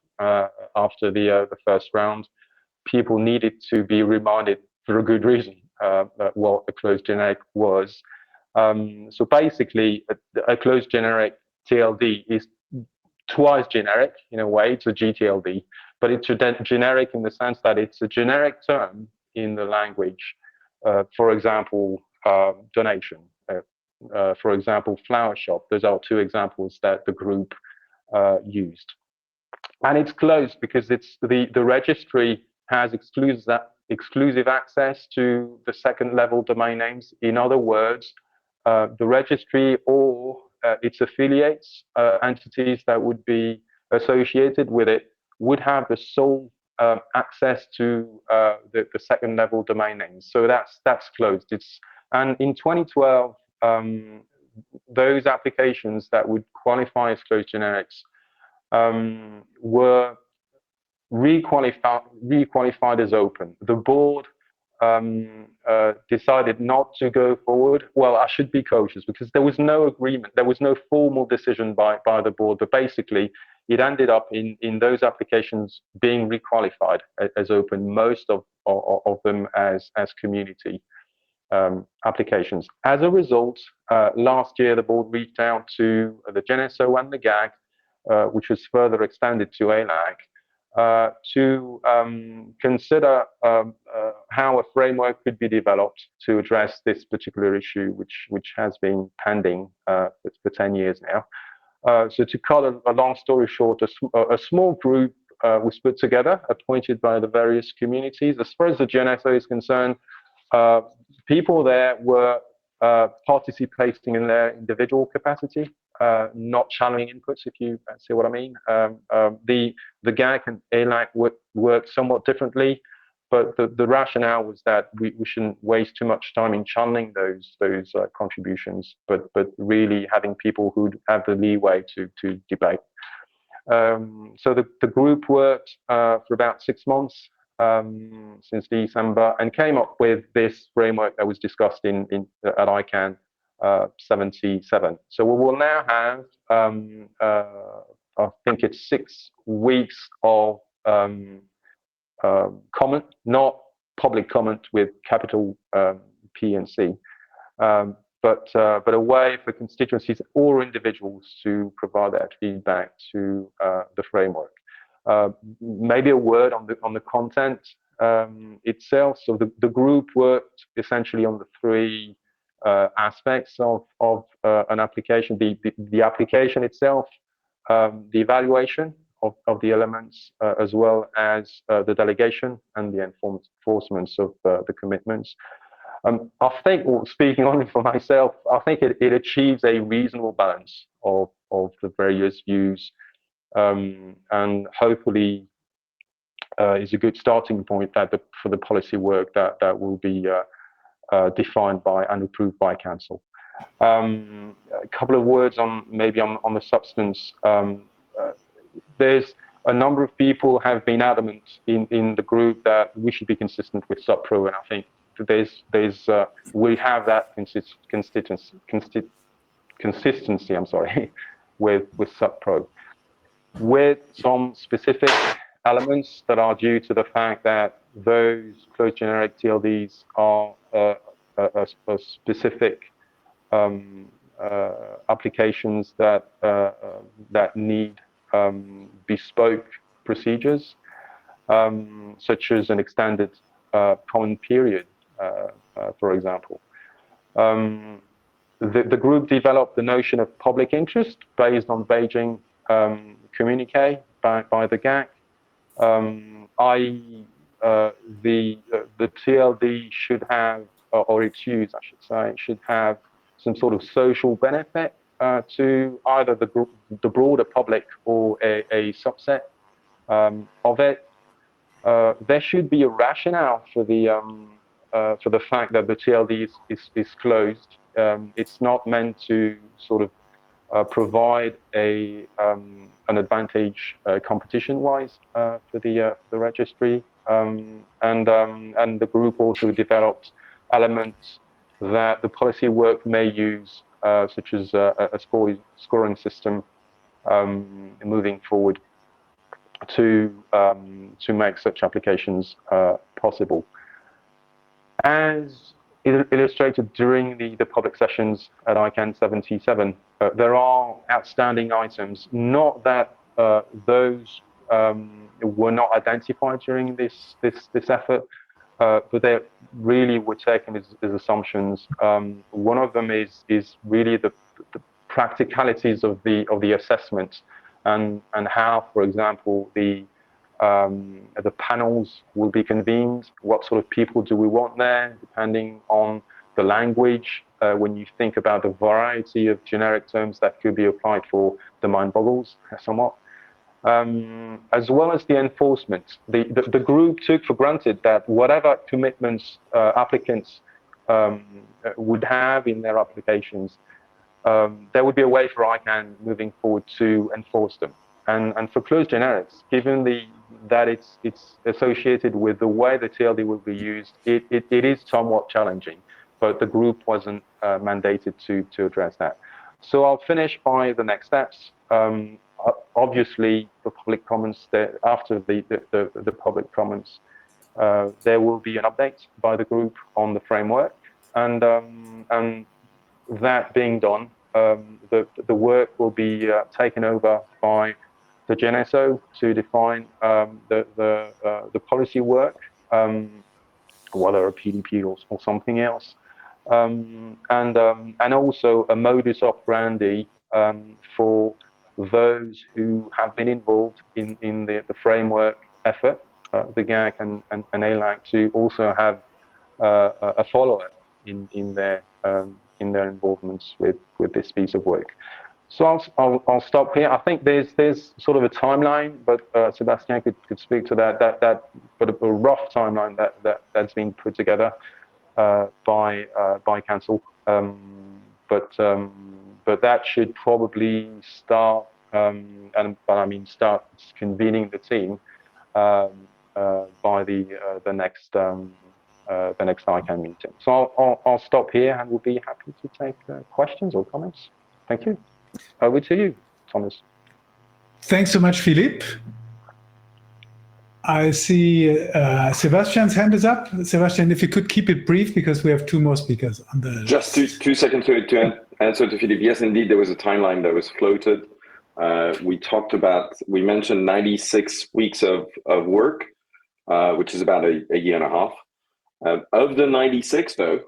after the first round, people needed to be reminded for a good reason what a closed generic was. So basically, a closed generic TLD is twice generic in a way. It's a GTLD, but it's generic in the sense that it's a generic term in the language. For example, donation. For example, flower shop. Those are two examples that the group used. And it's closed because it's the registry has exclusive access to the second level domain names. In other words, the registry or its affiliates, entities that would be associated with it, would have the sole access to the second level domain names. So that's closed. And in 2012, those applications that would qualify as closed generics were requalified as open. The board decided not to go forward. Well, I should be cautious because there was no agreement. There was no formal decision by the board, but basically it ended up in those applications being requalified as open, most of them as community applications. As a result, last year the board reached out to the GNSO and the GAG, which was further extended to ALAC, to consider how a framework could be developed to address this particular issue, which has been pending for 10 years now. So to cut a long story short, a small group was put together, appointed by the various communities. As far as the GNSO is concerned, people there were participating in their individual capacity, not channeling inputs, if you see what I mean. The GAC and ALAC work somewhat differently, but the rationale was that we shouldn't waste too much time in channeling those contributions, but really having people who have the leeway to debate. So the group worked for about 6 months since December and came up with this framework that was discussed at ICANN 77. So we will now have, I think it's 6 weeks of comment, not public comment with capital P and C, but a way for constituencies or individuals to provide that feedback to the framework. Maybe a word on the content itself. So the group worked essentially on the 3 aspects of an application: the application itself, the evaluation of the elements, as well as the delegation and the enforcement of the commitments. I think, well, speaking only for myself, I think it achieves a reasonable balance of the various views, and hopefully is a good starting point for the policy work that will be defined by and approved by Council. A couple of words on the substance. There's a number of people have been adamant in the group that we should be consistent with SubPro, and I think we have that consistency. I'm sorry, with SubPro, with some specific elements that are due to the fact that those closed generic TLDs are a specific applications that need bespoke procedures, such as an extended comment period, for example. The group developed the notion of public interest based on Beijing communique by the GAC, i.e. the TLD should have, or its use, I should say, should have some sort of social benefit to either the broader public or a subset of it. There should be a rationale for the fact that the TLD is closed. It's not meant to sort of provide an advantage competition-wise for the registry, and the group also developed elements that the policy work may use, such as a scoring system moving forward to make such applications possible. As illustrated during the public sessions at ICANN 77, there are outstanding items, not that those were not identified during this effort, but they really were taken as assumptions. One of them is really the practicalities of the assessment and how, for example, the panels will be convened. What sort of people do we want there, depending on the language? When you think about the variety of generic terms that could be applied for, the mind boggles somewhat. As well as the enforcement. The group took for granted that whatever commitments applicants would have in their applications, there would be a way for ICANN moving forward to enforce them. And for closed generics, given that it's associated with the way the TLD will be used, it is somewhat challenging, but the group wasn't mandated to address that. So I'll finish by the next steps. Obviously, the public comments, after the public comments, there will be an update by the group on the framework, and that being done, the work will be taken over by the GNSO to define the policy work, whether a PDP or something else, and also a modus operandi for those who have been involved in the framework effort, the GAC and ALAC, to also have a follow-up in their involvements with this piece of work. So I'll stop here. I think there's sort of a timeline, but Sebastien could speak to that but a rough timeline that's been put together by Council. But that should probably start, start convening the team by the next ICANN meeting. So I'll stop here, and we'll be happy to take questions or comments. Thank you. Over to you, Thomas. Thanks so much, Philippe. I see Sebastian's hand is up. Sebastian, if you could keep it brief, because we have two more speakers on the Just two seconds to answer to Philippe. Yes, indeed, there was a timeline that was floated. We mentioned 96 weeks of work, which is about a year and a half. Of the 96, though,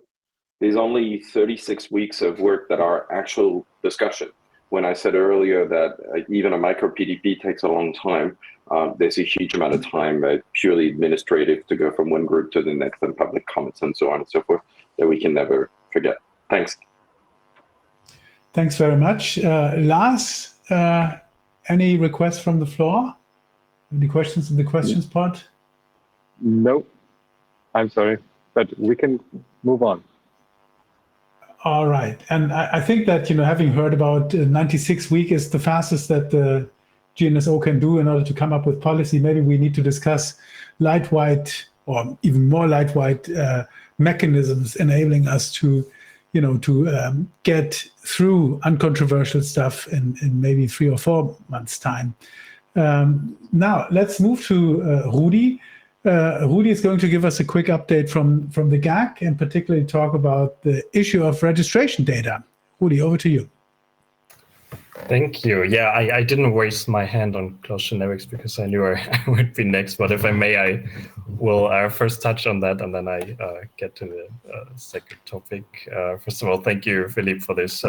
there's only 36 weeks of work that are actual discussion. When I said earlier that even a micro PDP takes a long time, there's a huge amount of time purely administrative to go from one group to the next, and public comments and so on and so forth, that we can never forget. Thanks. Thanks very much. Lars, any requests from the floor? Any questions in the questions part? No, I'm sorry, but we can move on. All right, and I think that, having heard about 96 weeks is the fastest that the GNSO can do in order to come up with policy, maybe we need to discuss lightweight or even more lightweight mechanisms enabling us to, get through uncontroversial stuff in maybe 3 or 4 months' time. Now let's move to Rudy. Rudy is going to give us a quick update from the GAC, and particularly talk about the issue of registration data. Rudy, over to you. Thank you. Yeah, I didn't raise my hand on closed generics because I knew I would be next, but if I may, I will first touch on that, and then I get to the second topic. First of all, thank you, Philippe, for this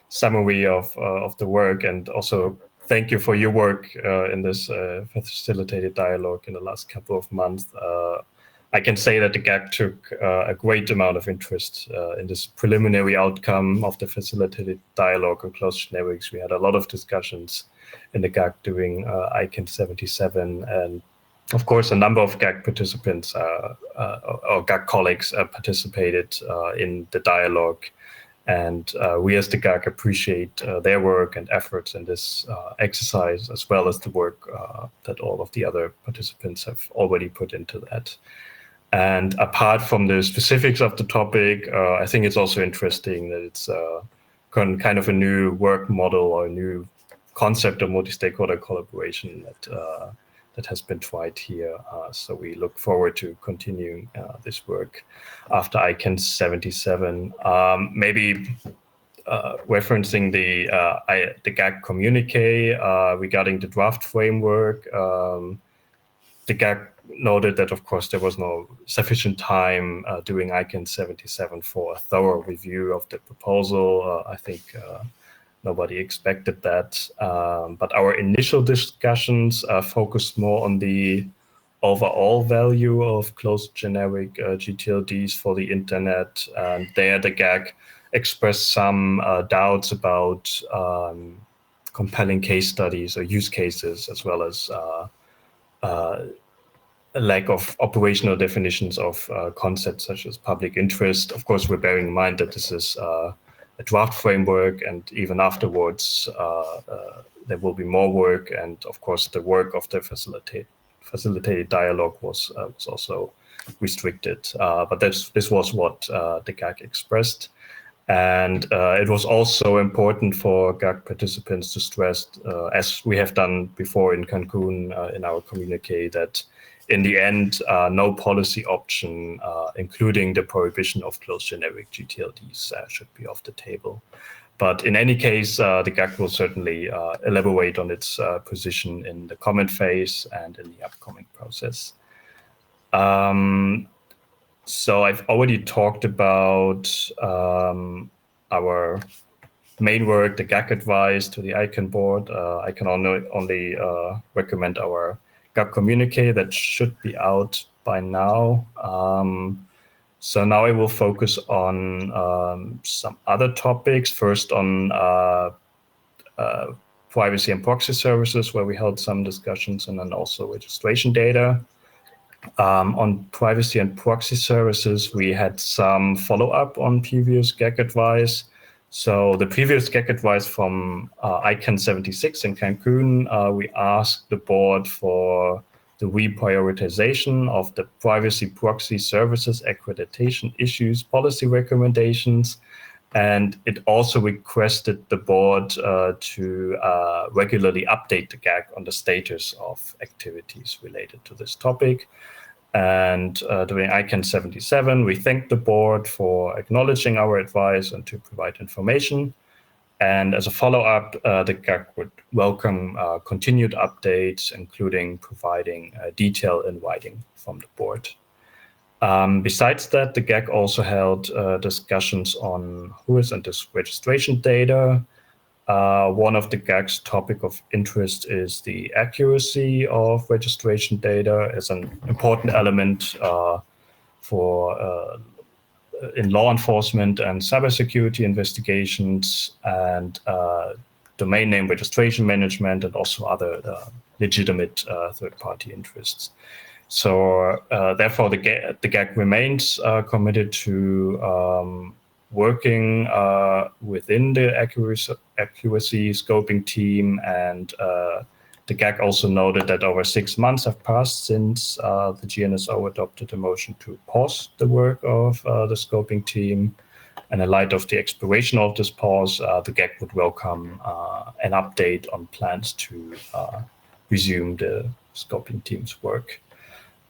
summary of the work, and also thank you for your work in this facilitated dialogue in the last couple of months. I can say that the GAC took a great amount of interest in this preliminary outcome of the facilitated dialogue on closed generics. We had a lot of discussions in the GAC during ICANN77, and of course, a number of GAC participants or GAC colleagues participated in the dialogue. And we as the GAC appreciate their work and efforts in this exercise, as well as the work that all of the other participants have already put into that. And apart from the specifics of the topic, I think it's also interesting that it's kind of a new work model or a new concept of multi-stakeholder collaboration that has been tried here. So we look forward to continuing this work after ICANN77. Maybe referencing the GAC communique regarding the draft framework. The GAC noted that, of course, there was no sufficient time during ICANN77 for a thorough review of the proposal. I think nobody expected that. But our initial discussions focused more on the overall value of closed generic GTLDs for the internet. And there the GAC expressed some doubts about compelling case studies or use cases, as well as a lack of operational definitions of concepts such as public interest. Of course, we're bearing in mind that this is a draft framework, and even afterwards, there will be more work. And of course, the work of the facilitated dialogue was also restricted. But this was what the GAC expressed. And it was also important for GAC participants to stress, as we have done before in Cancun in our communique, that in the end, no policy option, including the prohibition of closed generic GTLDs, should be off the table. But in any case, the GAC will certainly elaborate on its position in the comment phase and in the upcoming process. So I've already talked about our main work, the GAC advice to the ICANN board. I can only recommend our GAC communique that should be out by now. So now I will focus on some other topics. First on privacy and proxy services, where we held some discussions, and then also registration data. On privacy and proxy services, we had some follow-up on previous GAC advice. So the previous GAC advice from ICANN76 in Cancun, we asked the board for the reprioritization of the privacy proxy services accreditation issues policy recommendations. And it also requested the board to regularly update the GAC on the status of activities related to this topic. And during ICANN77, we thanked the board for acknowledging our advice and to provide information. And as a follow-up, the GAC would welcome continued updates, including providing detail in writing from the board. Besides that, the GAC also held discussions on WHOIS and this registration data. One of the GAC's topic of interest is the accuracy of registration data as an important element for in law enforcement and cybersecurity investigations, and domain name registration management, and also other legitimate third-party interests. So therefore, the GAC remains committed to working within the accuracy scoping team, and the GAC also noted that over 6 months have passed since the GNSO adopted a motion to pause the work of the scoping team. And in light of the expiration of this pause, the GAC would welcome an update on plans to resume the scoping team's work.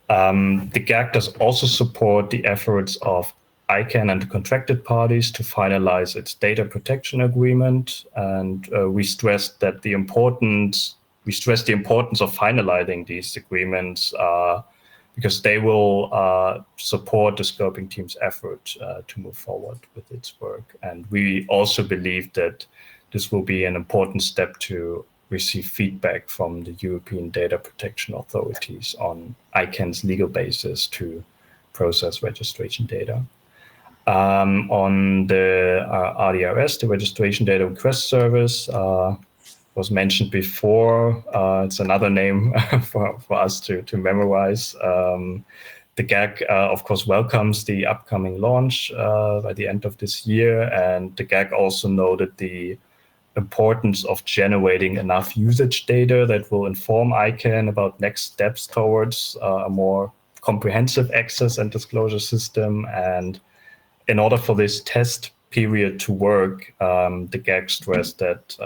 The GAC does also support the efforts of ICANN and the contracted parties to finalize its data protection agreement, and we stress the importance of finalizing these agreements because they will support the scoping team's effort to move forward with its work. And we also believe that this will be an important step to receive feedback from the European data protection authorities on ICANN's legal basis to process registration data. On the RDRS, the registration data request service, was mentioned before. It's another name for us to memorize. The GAC, of course, welcomes the upcoming launch by the end of this year, and the GAC also noted the importance of generating enough usage data that will inform ICANN about next steps towards a more comprehensive access and disclosure system. And in order for this test period to work, the GAC stressed that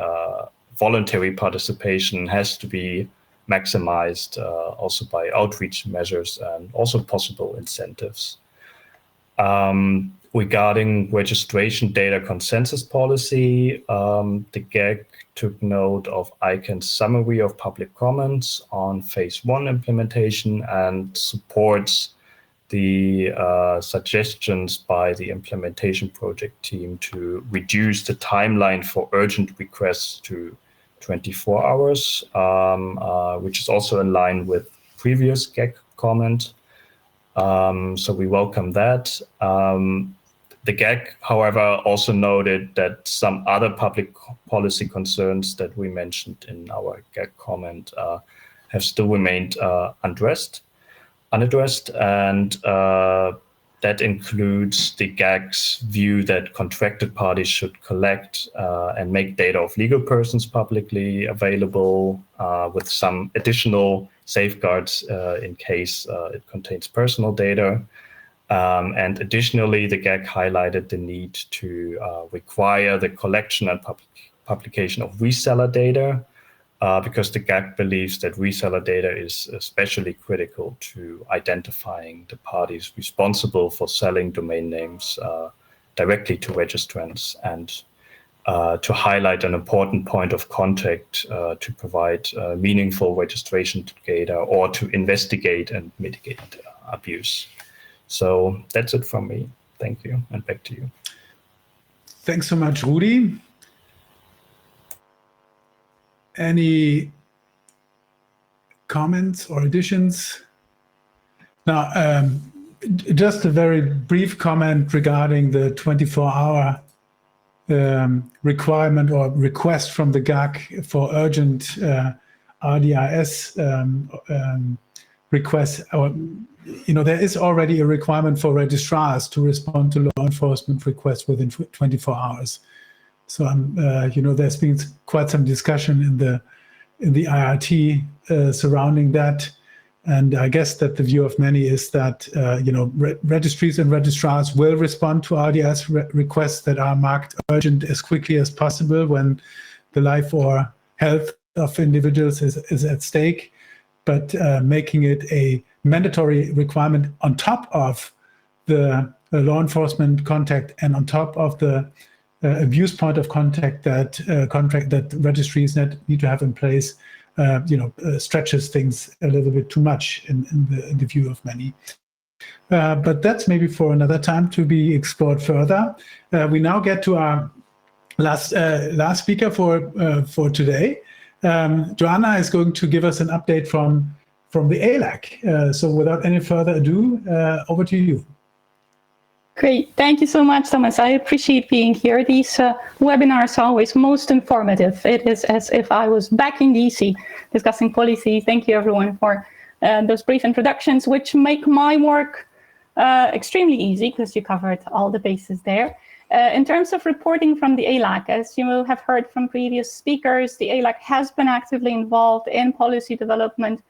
voluntary participation has to be maximized also by outreach measures and also possible incentives. Regarding registration data consensus policy, the GAC took note of ICANN's summary of public comments on phase 1 implementation and supports the suggestions by the implementation project team to reduce the timeline for urgent requests to 24 hours, which is also in line with previous GAC comment. So we welcome that. The GAC, however, also noted that some other public policy concerns that we mentioned in our GAC comment have still remained unaddressed, and that includes the GAC's view that contracted parties should collect and make data of legal persons publicly available with some additional safeguards in case it contains personal data. And additionally, the GAC highlighted the need to require the collection and publication of reseller data, because the GAC believes that reseller data is especially critical to identifying the parties responsible for selling domain names directly to registrants, and to highlight an important point of contact to provide meaningful registration data or to investigate and mitigate abuse. So that's it from me. Thank you, and back to you. Thanks so much, Rudy. Any comments or additions? Now, just a very brief comment regarding the 24-hour requirement or request from the GAC for urgent RDIS requests. There is already a requirement for registrars to respond to law enforcement requests within 24 hours. So, there's been quite some discussion in the IRT surrounding that. And I guess that the view of many is that, registries and registrars will respond to RDIS requests that are marked urgent as quickly as possible when the life or health of individuals is at stake. But making it a mandatory requirement on top of the law enforcement contact and on top of the abuse point of contact that registries need to have in place, stretches things a little bit too much in the view of many. But that's maybe for another time to be explored further. We now get to our last speaker for today. Joanna is going to give us an update from the ALAC. So without any further ado, over to you. Great. Thank you so much, Thomas. I appreciate being here. These webinars are always most informative. It is as if I was back in DC discussing policy. Thank you, everyone, for those brief introductions, which make my work extremely easy because you covered all the bases there. In terms of reporting from the ALAC, as you will have heard from previous speakers, the ALAC has been actively involved in policy development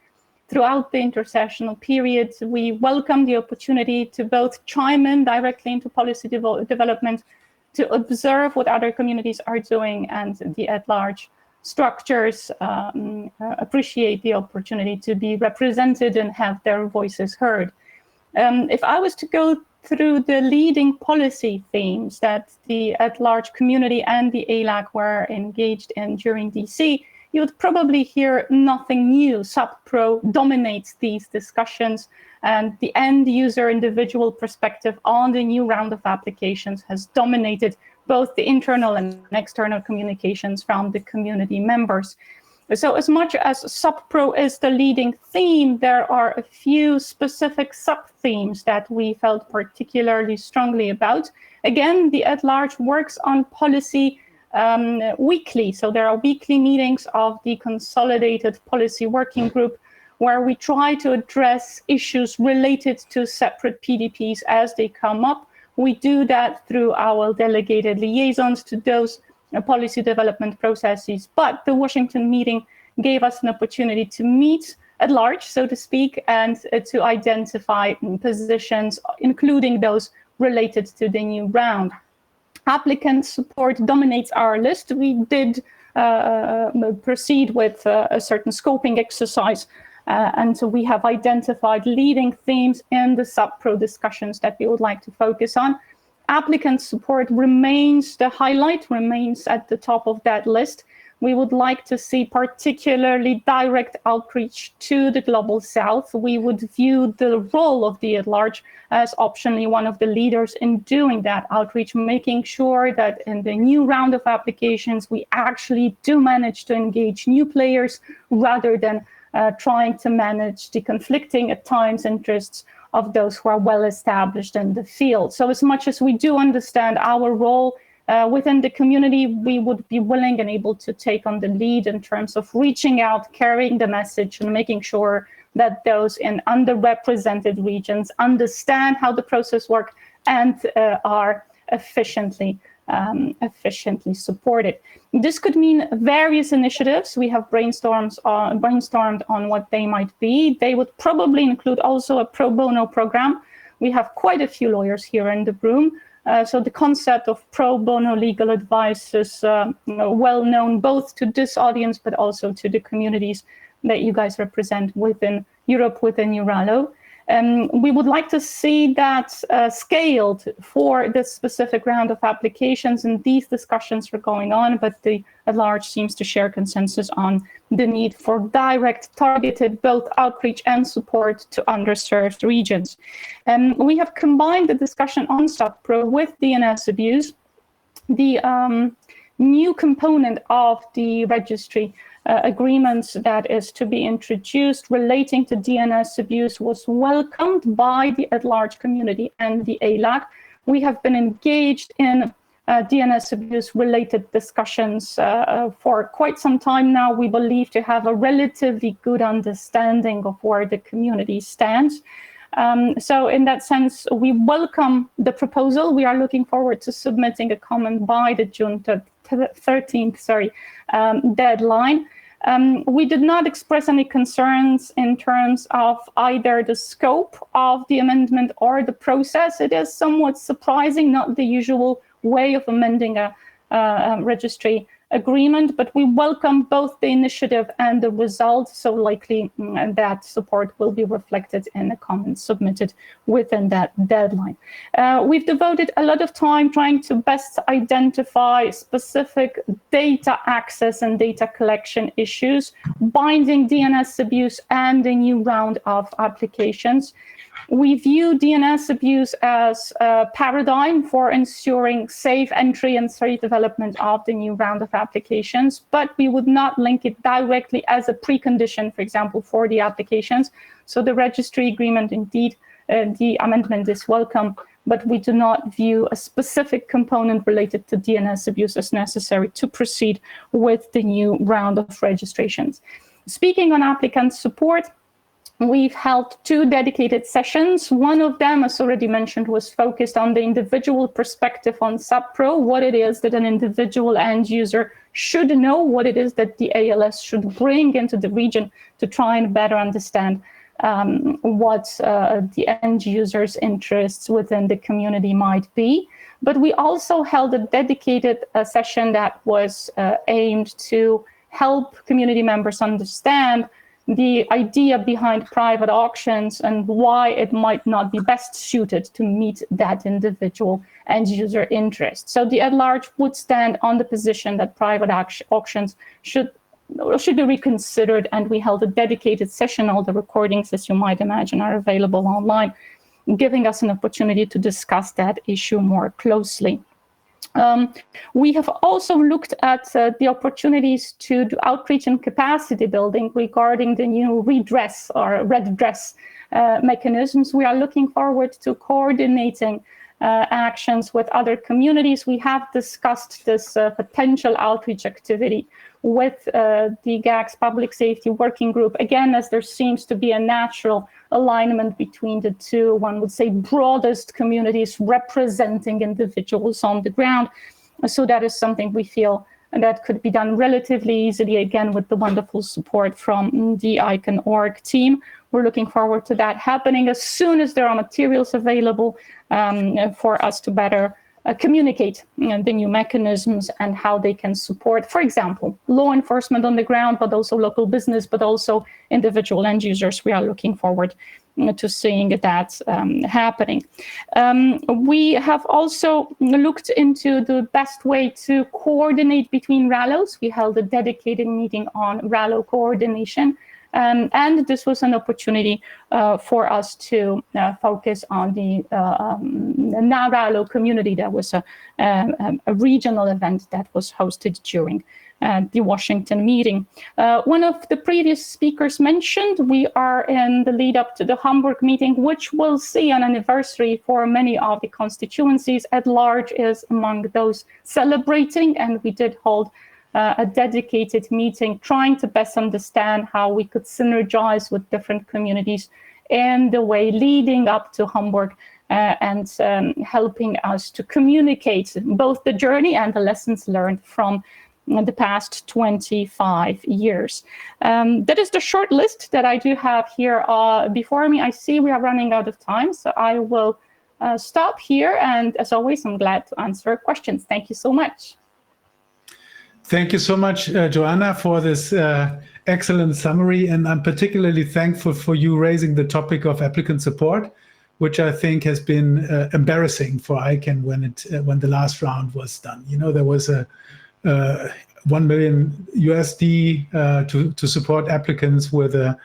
throughout the intersessional period. We welcome the opportunity to both chime in directly into policy development, to observe what other communities are doing, and the at-large structures appreciate the opportunity to be represented and have their voices heard. If I was to go through the leading policy themes that the at-large community and the ALAC were engaged in during DC, you would probably hear nothing new. Sub-Pro dominates these discussions, and the end-user individual perspective on the new round of applications has dominated both the internal and external communications from the community members. So as much as Sub-Pro is the leading theme, there are a few specific sub-themes that we felt particularly strongly about. Again, the at-large works on policy weekly. So there are weekly meetings of the Consolidated Policy Working Group where we try to address issues related to separate PDPs as they come up. We do that through our delegated liaisons to those policy development processes. But the Washington meeting gave us an opportunity to meet at large, so to speak, and to identify positions, including those related to the new round. Applicant support dominates our list. We did proceed with a certain scoping exercise, and so we have identified leading themes in the Sub-Pro discussions that we would like to focus on. Applicant support remains the highlight, remains at the top of that list. We would like to see particularly direct outreach to the Global South. We would view the role of the at-large as optionally one of the leaders in doing that outreach, making sure that in the new round of applications, we actually do manage to engage new players rather than trying to manage the conflicting, at times, interests of those who are well established in the field. So as much as we do understand our role within the community, we would be willing and able to take on the lead in terms of reaching out, carrying the message, and making sure that those in underrepresented regions understand how the process works and are efficiently efficiently supported. This could mean various initiatives. We have brainstormed on what they might be. They would probably include also a pro bono program. We have quite a few lawyers here in the room. So the concept of pro bono legal advice is well known both to this audience, but also to the communities that you guys represent within Europe, within EURALO. We would like to see that scaled for this specific round of applications, and these discussions are going on, but the at large seems to share consensus on the need for direct, targeted, both outreach and support to underserved regions. We have combined the discussion on SubPro with DNS abuse. The new component of the registry agreements that is to be introduced relating to DNS abuse was welcomed by the at-large community and the ALAC. We have been engaged in DNS abuse related discussions for quite some time now. We believe to have a relatively good understanding of where the community stands. So in that sense, we welcome the proposal. We are looking forward to submitting a comment by the June 13th deadline. We did not express any concerns in terms of either the scope of the amendment or the process. It is somewhat surprising, not the usual way of amending a registry agreement, but we welcome both the initiative and the result, so likely that support will be reflected in the comments submitted within that deadline. We've devoted a lot of time trying to best identify specific data access and data collection issues, binding DNS abuse and a new round of applications. We view DNS abuse as a paradigm for ensuring safe entry and safe development of the new round of applications, but we would not link it directly as a precondition, for example, for the applications. So the registry agreement, indeed, the amendment is welcome, but we do not view a specific component related to DNS abuse as necessary to proceed with the new round of registrations. Speaking on applicant support, we've held 2 dedicated sessions. One of them, as already mentioned, was focused on the individual perspective on SubPro, what it is that an individual end user should know, what it is that the ALS should bring into the region to try and better understand what the end user's interests within the community might be. But we also held a dedicated session that was aimed to help community members understand the idea behind private auctions and why it might not be best suited to meet that individual end user interest. So the at-large would stand on the position that private auctions should be reconsidered, and we held a dedicated session. All the recordings, as you might imagine, are available online, giving us an opportunity to discuss that issue more closely. We have also looked at the opportunities to do outreach and capacity building regarding the new redress or redress mechanisms. We are looking forward to coordinating actions with other communities. We have discussed this potential outreach activity with the GACS Public Safety Working Group, again, as there seems to be a natural alignment between the two, one would say, broadest communities representing individuals on the ground. So that is something we feel that could be done relatively easily, again, with the wonderful support from the ICANN org team. We're looking forward to that happening as soon as there are materials available for us to better communicate the new mechanisms and how they can support, for example, law enforcement on the ground, but also local business, but also individual end users. We are looking forward to seeing that happening. We have also looked into the best way to coordinate between RALOs. We held a dedicated meeting on RALO coordination. And this was an opportunity for us to focus on the NARALO community. That was a regional event that was hosted during the Washington meeting. One of the previous speakers mentioned we are in the lead up to the Hamburg meeting, which will see an anniversary for many of the constituencies. At large is among those celebrating, and we did hold a dedicated meeting trying to best understand how we could synergize with different communities in the way leading up to Hamburg and helping us to communicate both the journey and the lessons learned from the past 25 years. That is the short list that I do have here before me. I see we are running out of time, so I will stop here. And as always, I'm glad to answer questions. Thank you so much. Thank you so much, Joanna, for this excellent summary. And I'm particularly thankful for you raising the topic of applicant support, which I think has been embarrassing for ICANN when the last round was done. You know, there was a $1 million USD to support applicants with a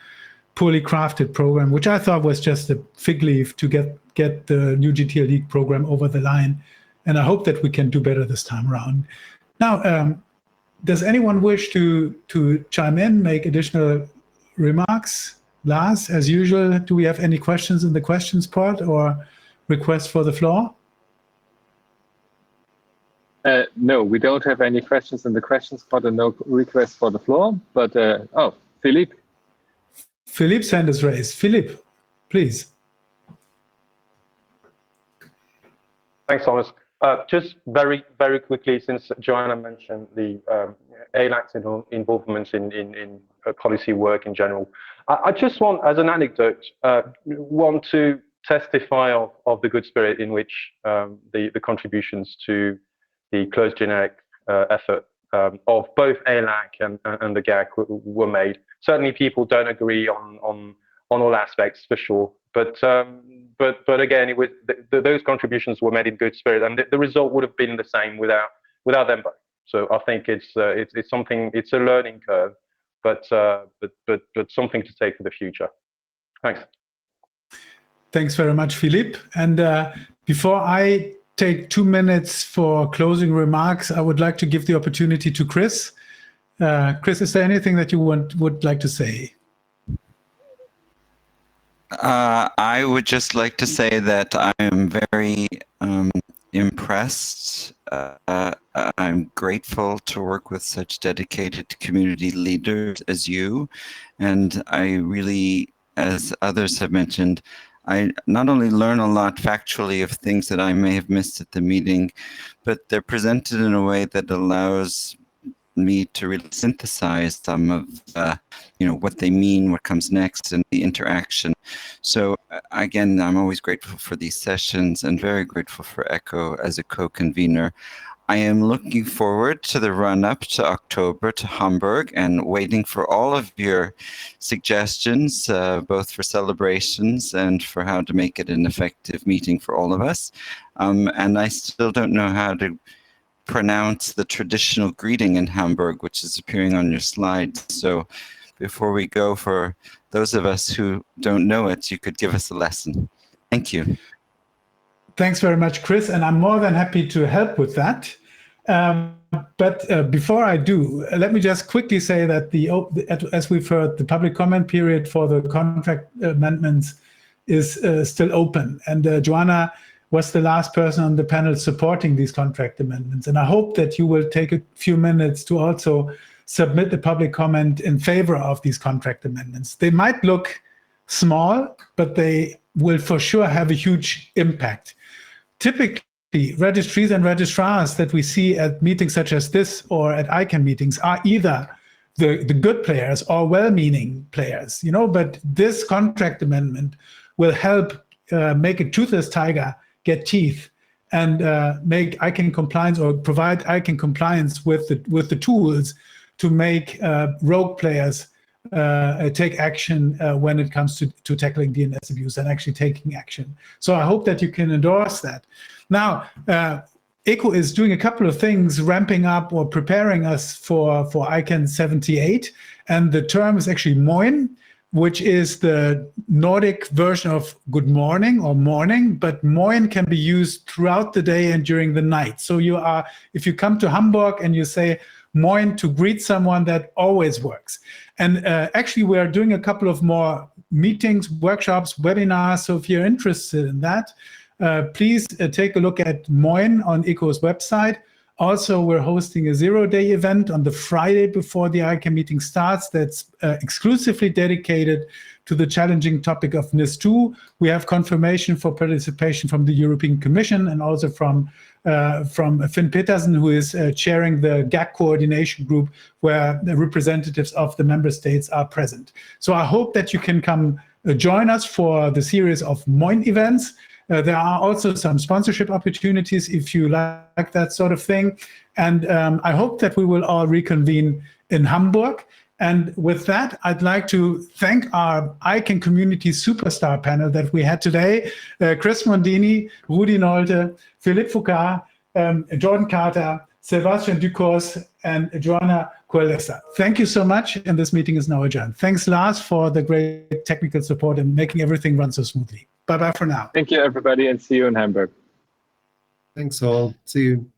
poorly crafted program, which I thought was just a fig leaf to get the new GTL League program over the line. And I hope that we can do better this time around. Now, does anyone wish to chime in, make additional remarks? Lars, as usual, do we have any questions in the questions part or requests for the floor? No, we don't have any questions in the questions part and no requests for the floor. But, oh, Philippe. Philippe's hand is raised. Philippe, please. Thanks, Thomas. Just very, very quickly, since Joanna mentioned the ALAC's involvement in policy work in general, I just want, as an anecdote, want to testify of the good spirit in which the contributions to the closed generic effort of both ALAC and the GAC were made. Certainly, people don't agree on all aspects, for sure. But again, it was those contributions were made in good spirit, and the result would have been the same without them both. So I think it's something. It's a learning curve, but something to take for the future. Thanks. Thanks very much, Philippe. And before I take 2 minutes for closing remarks, I would like to give the opportunity to Chris. Chris, is there anything that you would like to say? I would just like to say that I am very impressed. I'm grateful to work with such dedicated community leaders as you. And I really, as others have mentioned, I not only learn a lot factually of things that I may have missed at the meeting, but they're presented in a way that allows me to really synthesize some of what they mean, what comes next, and the interaction. So again, I'm always grateful for these sessions and very grateful for ECHO as a co-convener. I am looking forward to the run-up to October to Hamburg and waiting for all of your suggestions, both for celebrations and for how to make it an effective meeting for all of us. And I still don't know how to pronounce the traditional greeting in Hamburg, which is appearing on your slides. So before we go, for those of us who don't know it, you could give us a lesson. Thank you. Thanks very much, Chris, and I'm more than happy to help with that. But before I do, let me just quickly say that as we've heard, the public comment period for the contract amendments is still open. And Joanna was the last person on the panel supporting these contract amendments. And I hope that you will take a few minutes to also submit a public comment in favor of these contract amendments. They might look small, but they will for sure have a huge impact. Typically, registries and registrars that we see at meetings such as this or at ICANN meetings are either the good players or well-meaning players, but this contract amendment will help make a toothless tiger get teeth and make ICANN compliance or provide ICANN compliance with the tools to make rogue players take action when it comes to tackling DNS abuse and actually taking action. So I hope that you can endorse that. Now, ECHO is doing a couple of things, ramping up or preparing us for ICANN78, and the term is actually Moin, which is the Nordic version of good morning or morning, but Moin can be used throughout the day and during the night. So if you come to Hamburg and you say Moin to greet someone, that always works. And actually, we are doing a couple of more meetings, workshops, webinars. So if you're interested in that, please take a look at Moin on ECHO's website. Also, we're hosting a 0-day event on the Friday before the ICANN meeting starts that's exclusively dedicated to the challenging topic of NIS2. We have confirmation for participation from the European Commission and also from Finn Petersen, who is chairing the GAC coordination group, where the representatives of the member states are present. So I hope that you can come join us for the series of MOIN events. There are also some sponsorship opportunities if you like that sort of thing. And I hope that we will all reconvene in Hamburg. And with that, I'd like to thank our ICANN community superstar panel that we had today. Chris Mondini, Rudy Nolde, Philippe Fouquart, Jordan Carter, Sebastien Ducos, and Joanna. Thank you so much, and this meeting is now adjourned. Thanks, Lars, for the great technical support and making everything run so smoothly. Bye-bye for now. Thank you, everybody, and see you in Hamburg. Thanks all. See you.